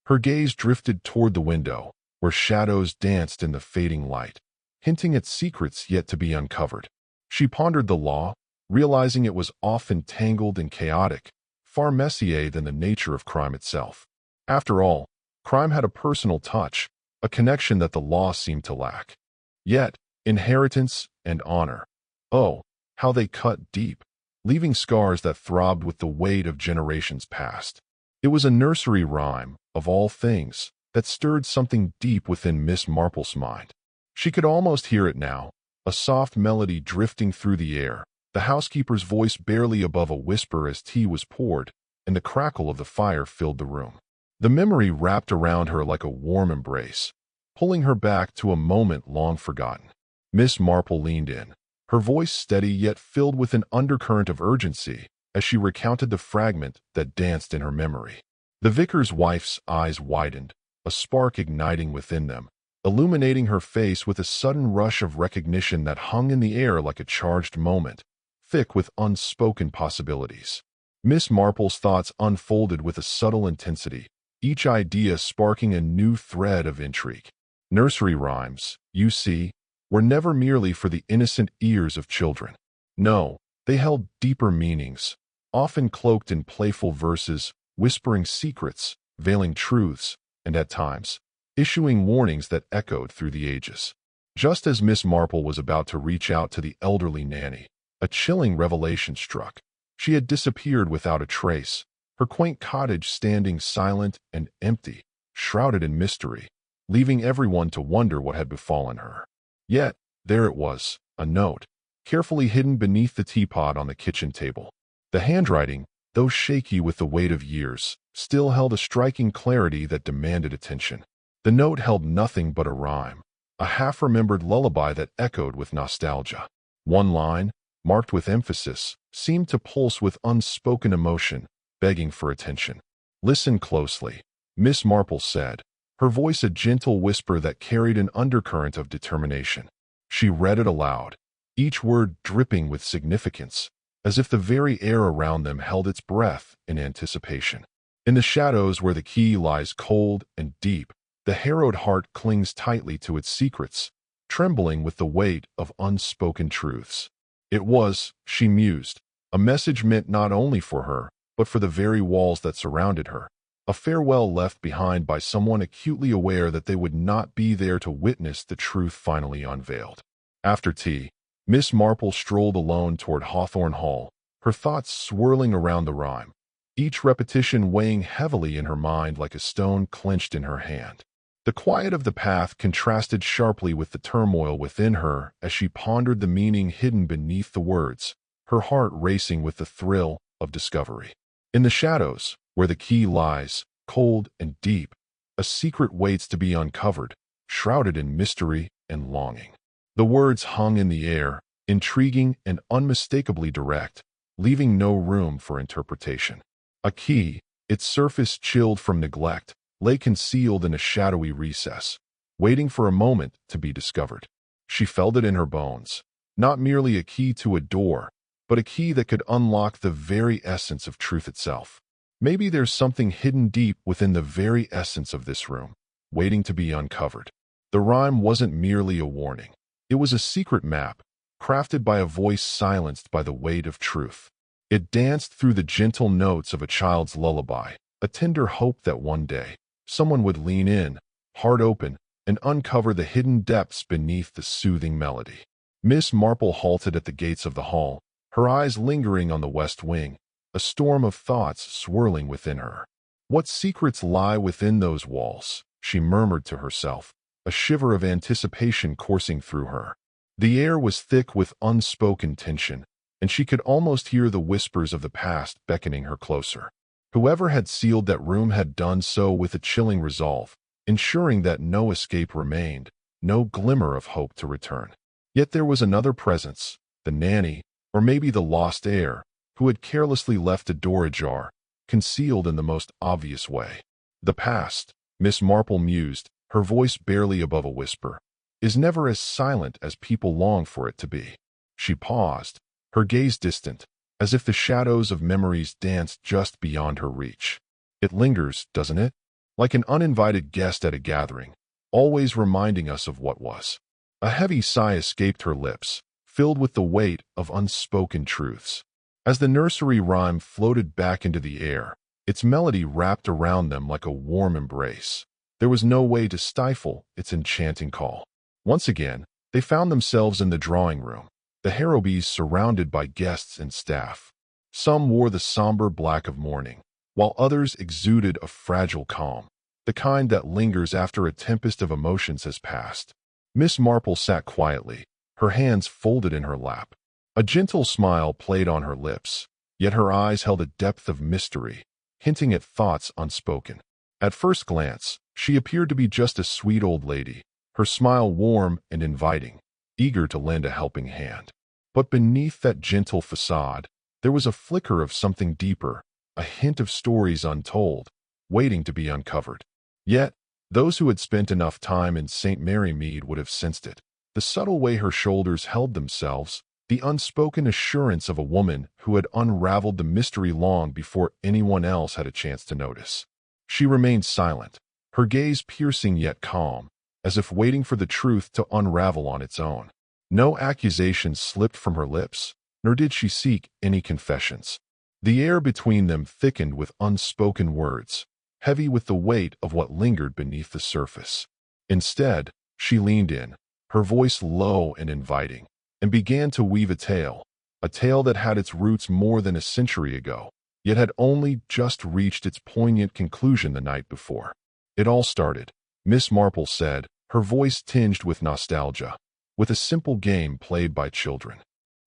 Her gaze drifted toward the window, where shadows danced in the fading light, hinting at secrets yet to be uncovered. She pondered the law, realizing it was often tangled and chaotic, far messier than the nature of crime itself. After all, crime had a personal touch, a connection that the law seemed to lack. Yet, inheritance and honor, oh, how they cut deep. leaving scars that throbbed with the weight of generations past. It was a nursery rhyme, of all things, that stirred something deep within Miss Marple's mind. She could almost hear it now, a soft melody drifting through the air, the housekeeper's voice barely above a whisper as tea was poured, and the crackle of the fire filled the room. The memory wrapped around her like a warm embrace, pulling her back to a moment long forgotten. Miss Marple leaned in, her voice steady yet filled with an undercurrent of urgency, as she recounted the fragment that danced in her memory. The vicar's wife's eyes widened, a spark igniting within them, illuminating her face with a sudden rush of recognition that hung in the air like a charged moment, thick with unspoken possibilities. Miss Marple's thoughts unfolded with a subtle intensity, each idea sparking a new thread of intrigue. Nursery rhymes, you see, were never merely for the innocent ears of children. No, they held deeper meanings, often cloaked in playful verses, whispering secrets, veiling truths, and at times, issuing warnings that echoed through the ages. Just as Miss Marple was about to reach out to the elderly nanny, a chilling revelation struck. She had disappeared without a trace, her quaint cottage standing silent and empty, shrouded in mystery, leaving everyone to wonder what had befallen her. Yet, there it was, a note, carefully hidden beneath the teapot on the kitchen table. The handwriting, though shaky with the weight of years, still held a striking clarity that demanded attention. The note held nothing but a rhyme, a half-remembered lullaby that echoed with nostalgia. One line, marked with emphasis, seemed to pulse with unspoken emotion, begging for attention. "Listen closely," Miss Marple said, her voice a gentle whisper that carried an undercurrent of determination. She read it aloud, each word dripping with significance, as if the very air around them held its breath in anticipation. In the shadows where the key lies cold and deep, the harrowed heart clings tightly to its secrets, trembling with the weight of unspoken truths. It was, she mused, a message meant not only for her, but for the very walls that surrounded her, a farewell left behind by someone acutely aware that they would not be there to witness the truth finally unveiled. After tea, Miss Marple strolled alone toward Hawthorne Hall, her thoughts swirling around the rhyme, each repetition weighing heavily in her mind like a stone clenched in her hand. The quiet of the path contrasted sharply with the turmoil within her as she pondered the meaning hidden beneath the words, her heart racing with the thrill of discovery. In the shadows, where the key lies, cold and deep, a secret waits to be uncovered, shrouded in mystery and longing. The words hung in the air, intriguing and unmistakably direct, leaving no room for interpretation. A key, its surface chilled from neglect, lay concealed in a shadowy recess, waiting for a moment to be discovered. She felt it in her bones, not merely a key to a door, but a key that could unlock the very essence of truth itself. Maybe there's something hidden deep within the very essence of this room, waiting to be uncovered. The rhyme wasn't merely a warning. It was a secret map, crafted by a voice silenced by the weight of truth. It danced through the gentle notes of a child's lullaby, a tender hope that one day, someone would lean in, heart open, and uncover the hidden depths beneath the soothing melody. Miss Marple halted at the gates of the hall, her eyes lingering on the west wing, a storm of thoughts swirling within her. What secrets lie within those walls? She murmured to herself, a shiver of anticipation coursing through her. The air was thick with unspoken tension, and she could almost hear the whispers of the past beckoning her closer. Whoever had sealed that room had done so with a chilling resolve, ensuring that no escape remained, no glimmer of hope to return. Yet there was another presence, the nanny, or maybe the lost heir, who had carelessly left a door ajar, concealed in the most obvious way. The past, Miss Marple mused, her voice barely above a whisper, is never as silent as people long for it to be. She paused, her gaze distant, as if the shadows of memories danced just beyond her reach. It lingers, doesn't it? Like an uninvited guest at a gathering, always reminding us of what was. A heavy sigh escaped her lips, filled with the weight of unspoken truths. As the nursery rhyme floated back into the air, its melody wrapped around them like a warm embrace. There was no way to stifle its enchanting call. Once again, they found themselves in the drawing room, the Harrowbys surrounded by guests and staff. Some wore the somber black of mourning, while others exuded a fragile calm, the kind that lingers after a tempest of emotions has passed. Miss Marple sat quietly, her hands folded in her lap. A gentle smile played on her lips, yet her eyes held a depth of mystery, hinting at thoughts unspoken. At first glance, she appeared to be just a sweet old lady, her smile warm and inviting, eager to lend a helping hand. But beneath that gentle facade, there was a flicker of something deeper, a hint of stories untold, waiting to be uncovered. Yet, those who had spent enough time in St. Mary Mead would have sensed it. The subtle way her shoulders held themselves, the unspoken assurance of a woman who had unraveled the mystery long before anyone else had a chance to notice. She remained silent, her gaze piercing yet calm, as if waiting for the truth to unravel on its own. No accusations slipped from her lips, nor did she seek any confessions. The air between them thickened with unspoken words, heavy with the weight of what lingered beneath the surface. Instead, she leaned in, her voice low and inviting, and began to weave a tale that had its roots more than a century ago, yet had only just reached its poignant conclusion the night before. It all started, Miss Marple said, her voice tinged with nostalgia, with a simple game played by children.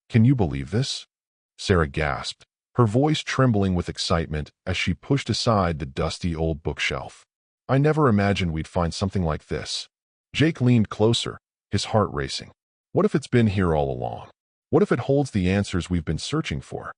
"Can you believe this?" Sarah gasped, her voice trembling with excitement as she pushed aside the dusty old bookshelf. "I never imagined we'd find something like this." Jake leaned closer, his heart racing. "What if it's been here all along? What if it holds the answers we've been searching for?"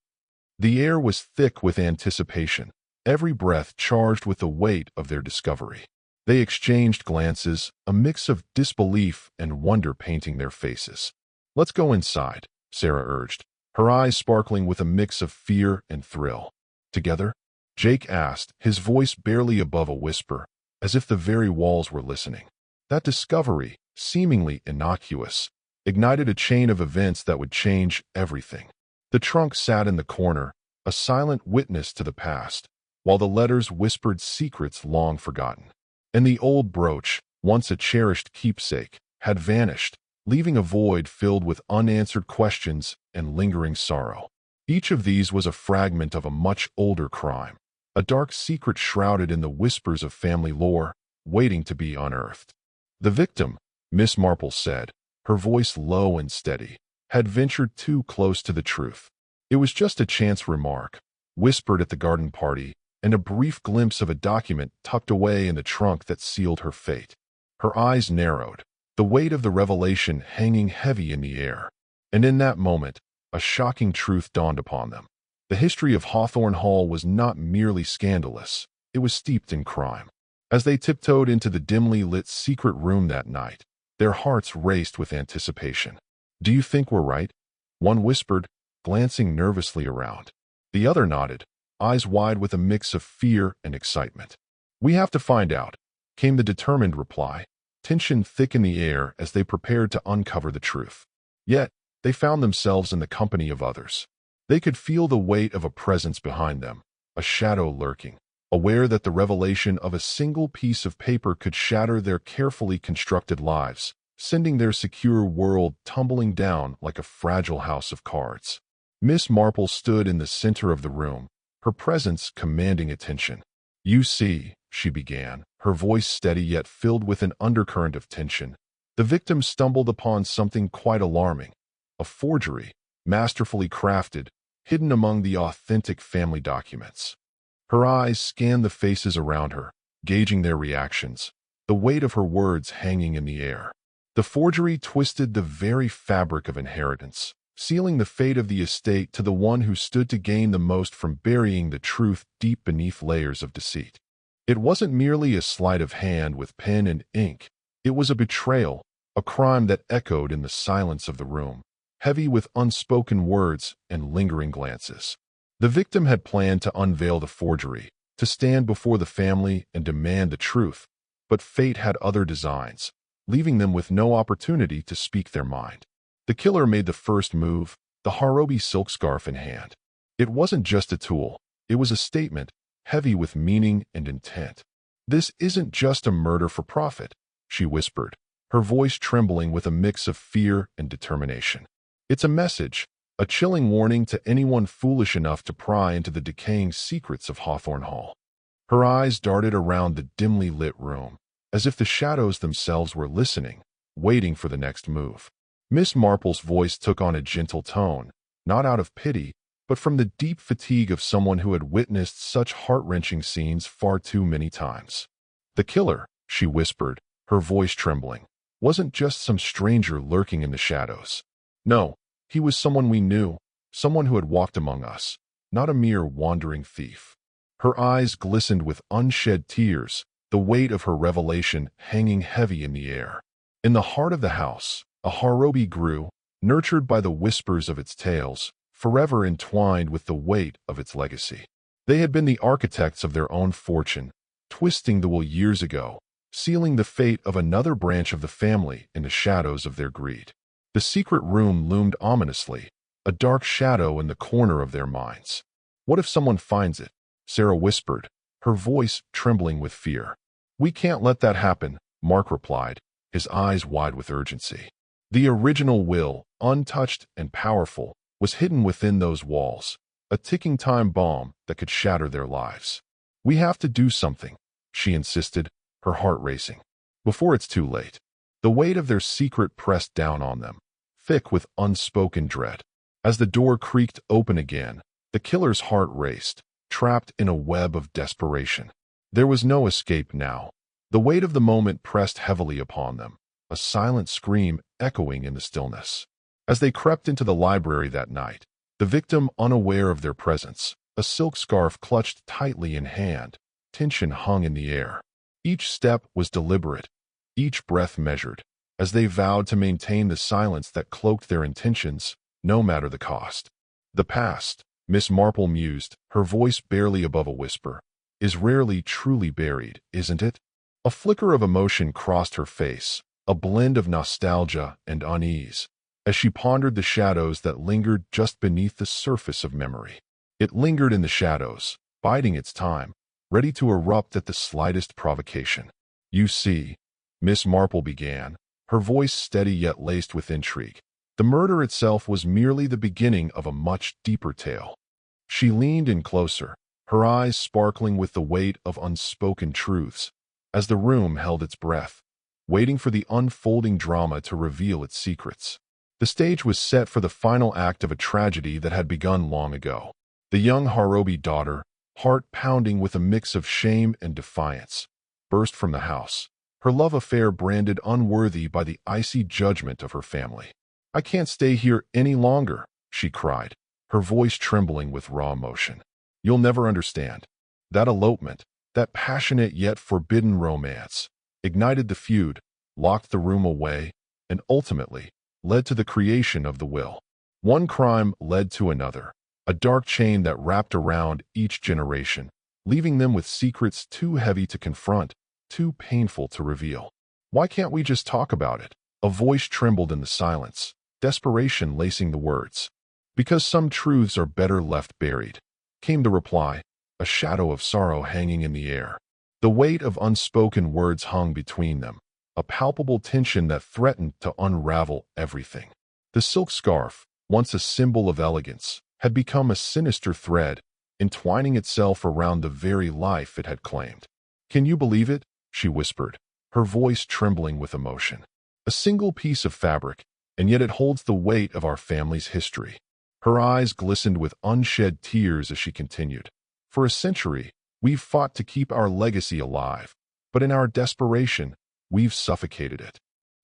The air was thick with anticipation, every breath charged with the weight of their discovery. They exchanged glances, a mix of disbelief and wonder painting their faces. "Let's go inside," Sarah urged, her eyes sparkling with a mix of fear and thrill. "Together?" Jake asked, his voice barely above a whisper, as if the very walls were listening. That discovery, seemingly innocuous, ignited a chain of events that would change everything. The trunk sat in the corner, a silent witness to the past, while the letters whispered secrets long forgotten. And the old brooch, once a cherished keepsake, had vanished, leaving a void filled with unanswered questions and lingering sorrow. Each of these was a fragment of a much older crime, a dark secret shrouded in the whispers of family lore, waiting to be unearthed. The victim, Miss Marple said, her voice low and steady, had ventured too close to the truth. It was just a chance remark, whispered at the garden party, and a brief glimpse of a document tucked away in the trunk that sealed her fate. Her eyes narrowed, the weight of the revelation hanging heavy in the air. And in that moment, a shocking truth dawned upon them. The history of Hawthorne Hall was not merely scandalous, it was steeped in crime. As they tiptoed into the dimly lit secret room that night, their hearts raced with anticipation. "Do you think we're right?" one whispered, glancing nervously around. The other nodded, eyes wide with a mix of fear and excitement. "We have to find out," came the determined reply, tension thick in the air as they prepared to uncover the truth. Yet, they found themselves in the company of others. They could feel the weight of a presence behind them, a shadow lurking, aware that the revelation of a single piece of paper could shatter their carefully constructed lives, sending their secure world tumbling down like a fragile house of cards. Miss Marple stood in the center of the room, her presence commanding attention. "You see," she began, her voice steady yet filled with an undercurrent of tension, "the victim stumbled upon something quite alarming. A forgery, masterfully crafted, hidden among the authentic family documents." Her eyes scanned the faces around her, gauging their reactions, the weight of her words hanging in the air. The forgery twisted the very fabric of inheritance, sealing the fate of the estate to the one who stood to gain the most from burying the truth deep beneath layers of deceit. It wasn't merely a sleight of hand with pen and ink. It was a betrayal, a crime that echoed in the silence of the room, heavy with unspoken words and lingering glances. The victim had planned to unveil the forgery, to stand before the family and demand the truth, but fate had other designs, leaving them with no opportunity to speak their mind. The killer made the first move, the Harobi silk scarf in hand. It wasn't just a tool, it was a statement, heavy with meaning and intent. "This isn't just a murder for profit," she whispered, her voice trembling with a mix of fear and determination. "It's a message, a chilling warning to anyone foolish enough to pry into the decaying secrets of Hawthorne Hall. Her eyes darted around the dimly lit room, as if the shadows themselves were listening, waiting for the next move. Miss Marple's voice took on a gentle tone, not out of pity, but from the deep fatigue of someone who had witnessed such heart-wrenching scenes far too many times. "The killer," she whispered, her voice trembling, "wasn't just some stranger lurking in the shadows. No, he was someone we knew, someone who had walked among us, not a mere wandering thief." Her eyes glistened with unshed tears, the weight of her revelation hanging heavy in the air. In the heart of the house, a Harrowby grew, nurtured by the whispers of its tales, forever entwined with the weight of its legacy. They had been the architects of their own fortune, twisting the will years ago, sealing the fate of another branch of the family in the shadows of their greed. The secret room loomed ominously, a dark shadow in the corner of their minds. "What if someone finds it?" Sarah whispered, her voice trembling with fear. "We can't let that happen," Mark replied, his eyes wide with urgency. The original will, untouched and powerful, was hidden within those walls, a ticking time bomb that could shatter their lives. "We have to do something," she insisted, her heart racing. "Before it's too late." The weight of their secret pressed down on them, thick with unspoken dread. As the door creaked open again, the killer's heart raced, trapped in a web of desperation. There was no escape now. The weight of the moment pressed heavily upon them, a silent scream echoing in the stillness. As they crept into the library that night, the victim unaware of their presence, a silk scarf clutched tightly in hand, tension hung in the air. Each step was deliberate, each breath measured, as they vowed to maintain the silence that cloaked their intentions, no matter the cost. "The past," Miss Marple mused, her voice barely above a whisper, "is rarely truly buried, isn't it?" A flicker of emotion crossed her face, a blend of nostalgia and unease, as she pondered the shadows that lingered just beneath the surface of memory. It lingered in the shadows, biding its time, ready to erupt at the slightest provocation. "You see," Miss Marple began, her voice steady yet laced with intrigue, "the murder itself was merely the beginning of a much deeper tale." She leaned in closer, her eyes sparkling with the weight of unspoken truths, as the room held its breath, waiting for the unfolding drama to reveal its secrets. The stage was set for the final act of a tragedy that had begun long ago. The young Harrowby daughter, heart pounding with a mix of shame and defiance, burst from the house, her love affair branded unworthy by the icy judgment of her family. "I can't stay here any longer," she cried, her voice trembling with raw emotion. "You'll never understand." That elopement, that passionate yet forbidden romance, ignited the feud, locked the room away, and ultimately led to the creation of the will. One crime led to another, a dark chain that wrapped around each generation, leaving them with secrets too heavy to confront, too painful to reveal. "Why can't we just talk about it?" A voice trembled in the silence, desperation lacing the words. "Because some truths are better left buried," came the reply, a shadow of sorrow hanging in the air. The weight of unspoken words hung between them, a palpable tension that threatened to unravel everything. The silk scarf, once a symbol of elegance, had become a sinister thread, entwining itself around the very life it had claimed. "Can you believe it?" she whispered, her voice trembling with emotion. "A single piece of fabric, and yet it holds the weight of our family's history." Her eyes glistened with unshed tears as she continued. "For a century, we've fought to keep our legacy alive, but in our desperation, we've suffocated it."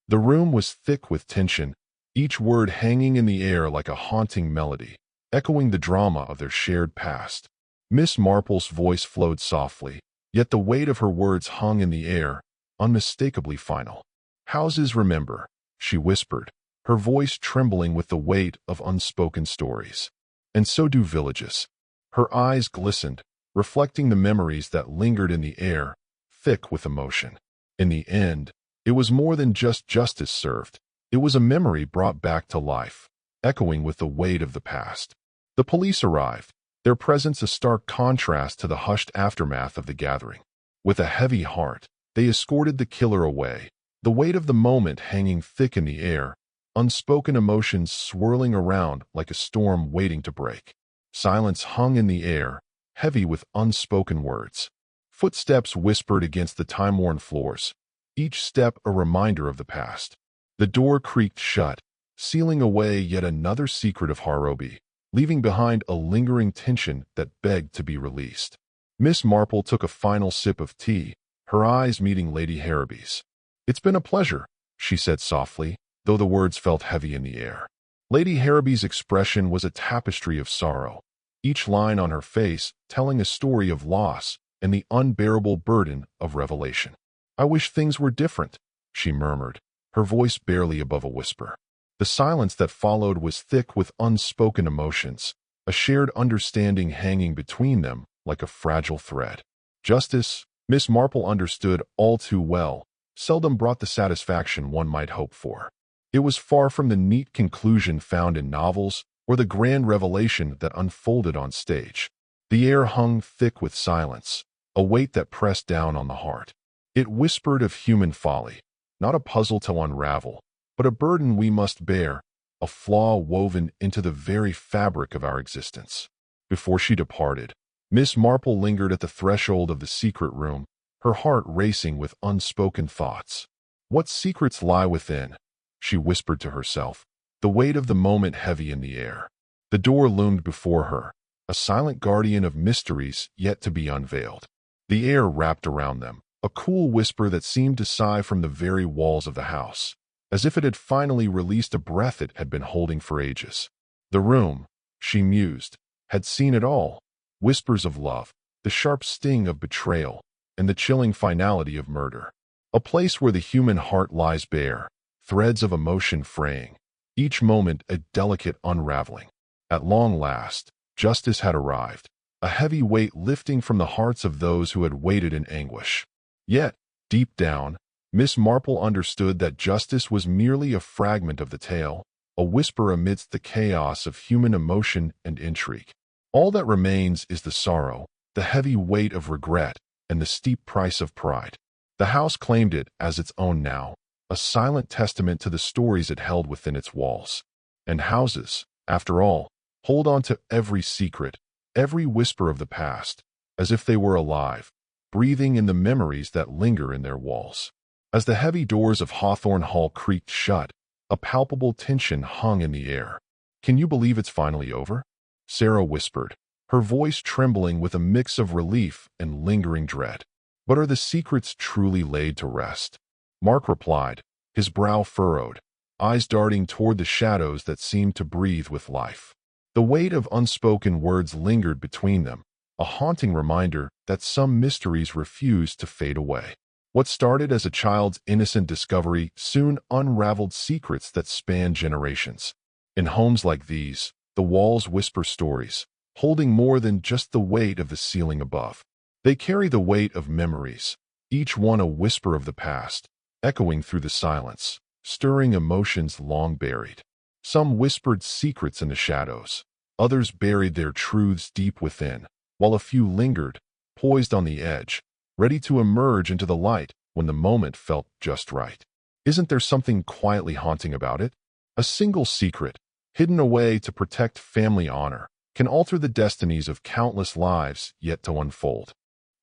The room was thick with tension, each word hanging in the air like a haunting melody, echoing the drama of their shared past. Miss Marple's voice flowed softly, yet the weight of her words hung in the air, unmistakably final. "Houses remember," she whispered, her voice trembling with the weight of unspoken stories. "And so do villages." Her eyes glistened, reflecting the memories that lingered in the air, thick with emotion. In the end, it was more than just justice served. It was a memory brought back to life, echoing with the weight of the past. The police arrived, their presence a stark contrast to the hushed aftermath of the gathering. With a heavy heart, they escorted the killer away, the weight of the moment hanging thick in the air, unspoken emotions swirling around like a storm waiting to break. Silence hung in the air, heavy with unspoken words. Footsteps whispered against the time-worn floors, each step a reminder of the past. The door creaked shut, sealing away yet another secret of Harrowby, leaving behind a lingering tension that begged to be released. Miss Marple took a final sip of tea, her eyes meeting Lady Harrowby's. "It's been a pleasure," she said softly, though the words felt heavy in the air. Lady Harrowby's expression was a tapestry of sorrow, each line on her face telling a story of loss and the unbearable burden of revelation. "I wish things were different," she murmured, her voice barely above a whisper. The silence that followed was thick with unspoken emotions, a shared understanding hanging between them like a fragile thread. Justice, Miss Marple understood all too well, seldom brought the satisfaction one might hope for. It was far from the neat conclusion found in novels or the grand revelation that unfolded on stage. The air hung thick with silence, a weight that pressed down on the heart. It whispered of human folly, not a puzzle to unravel, but a burden we must bear, a flaw woven into the very fabric of our existence. Before she departed, Miss Marple lingered at the threshold of the secret room, her heart racing with unspoken thoughts. "What secrets lie within?" she whispered to herself, the weight of the moment heavy in the air. The door loomed before her, a silent guardian of mysteries yet to be unveiled. The air wrapped around them, a cool whisper that seemed to sigh from the very walls of the house, as if it had finally released a breath it had been holding for ages. The room, she mused, had seen it all: whispers of love, the sharp sting of betrayal, and the chilling finality of murder. A place where the human heart lies bare, threads of emotion fraying, each moment a delicate unraveling. At long last, justice had arrived, a heavy weight lifting from the hearts of those who had waited in anguish. Yet, deep down, Miss Marple understood that justice was merely a fragment of the tale, a whisper amidst the chaos of human emotion and intrigue. All that remains is the sorrow, the heavy weight of regret, and the steep price of pride. The house claimed it as its own now, a silent testament to the stories it held within its walls. And houses, after all, hold on to every secret, every whisper of the past, as if they were alive, breathing in the memories that linger in their walls. As the heavy doors of Hawthorne Hall creaked shut, a palpable tension hung in the air. "Can you believe it's finally over?" Sarah whispered, her voice trembling with a mix of relief and lingering dread. "But are the secrets truly laid to rest?" Mark replied, his brow furrowed, eyes darting toward the shadows that seemed to breathe with life. The weight of unspoken words lingered between them, a haunting reminder that some mysteries refused to fade away. What started as a child's innocent discovery soon unraveled secrets that spanned generations. In homes like these, the walls whisper stories, holding more than just the weight of the ceiling above. They carry the weight of memories, each one a whisper of the past, echoing through the silence, stirring emotions long buried. Some whispered secrets in the shadows, others buried their truths deep within, while a few lingered, poised on the edge, ready to emerge into the light when the moment felt just right. Isn't there something quietly haunting about it? A single secret, hidden away to protect family honor, can alter the destinies of countless lives yet to unfold.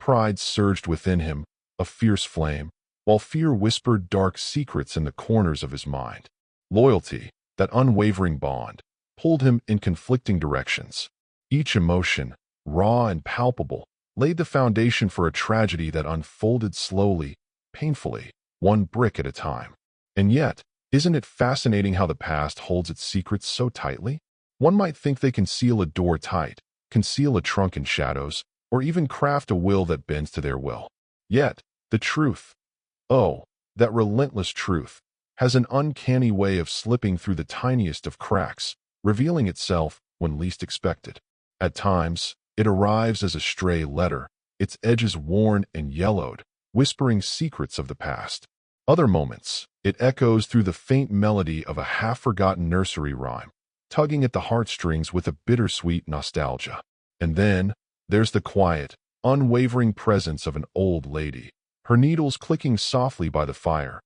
Pride surged within him, a fierce flame, while fear whispered dark secrets in the corners of his mind. Loyalty, that unwavering bond, pulled him in conflicting directions. Each emotion, raw and palpable, laid the foundation for a tragedy that unfolded slowly, painfully, one brick at a time. And yet, isn't it fascinating how the past holds its secrets so tightly? One might think they can seal a door tight, conceal a trunk in shadows, or even craft a will that bends to their will. Yet, the truth, oh, that relentless truth, has an uncanny way of slipping through the tiniest of cracks, revealing itself when least expected. At times, it arrives as a stray letter, its edges worn and yellowed, whispering secrets of the past. Other moments, it echoes through the faint melody of a half-forgotten nursery rhyme, tugging at the heartstrings with a bittersweet nostalgia. And then, there's the quiet, unwavering presence of an old lady, her needles clicking softly by the fire,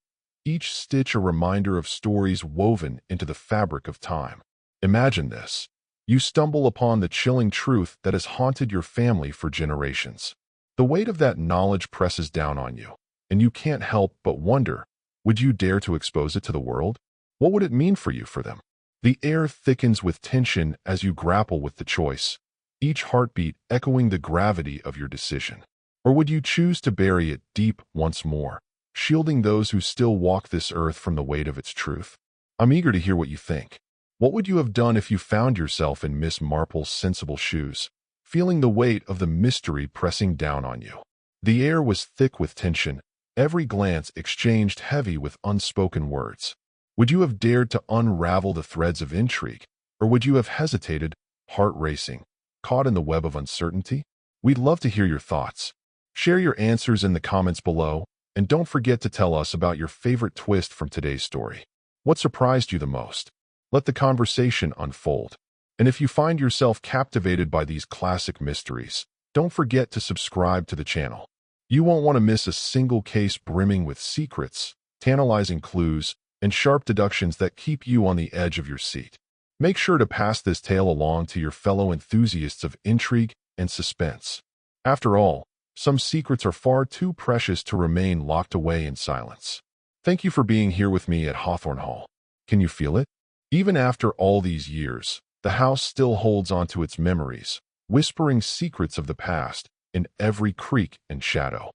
each stitch a reminder of stories woven into the fabric of time. Imagine this. You stumble upon the chilling truth that has haunted your family for generations. The weight of that knowledge presses down on you, and you can't help but wonder, would you dare to expose it to the world? What would it mean for you, for them? The air thickens with tension as you grapple with the choice, each heartbeat echoing the gravity of your decision. Or would you choose to bury it deep once more, shielding those who still walk this earth from the weight of its truth? I'm eager to hear what you think. What would you have done if you found yourself in Miss Marple's sensible shoes, feeling the weight of the mystery pressing down on you? The air was thick with tension, every glance exchanged heavy with unspoken words. Would you have dared to unravel the threads of intrigue, or would you have hesitated, heart racing, caught in the web of uncertainty? We'd love to hear your thoughts. Share your answers in the comments below, and don't forget to tell us about your favorite twist from today's story. What surprised you the most? Let the conversation unfold. And if you find yourself captivated by these classic mysteries, don't forget to subscribe to the channel. You won't want to miss a single case brimming with secrets, tantalizing clues, and sharp deductions that keep you on the edge of your seat. Make sure to pass this tale along to your fellow enthusiasts of intrigue and suspense. After all, some secrets are far too precious to remain locked away in silence. Thank you for being here with me at Hawthorne Hall. Can you feel it? Even after all these years, the house still holds onto its memories, whispering secrets of the past in every creak and shadow.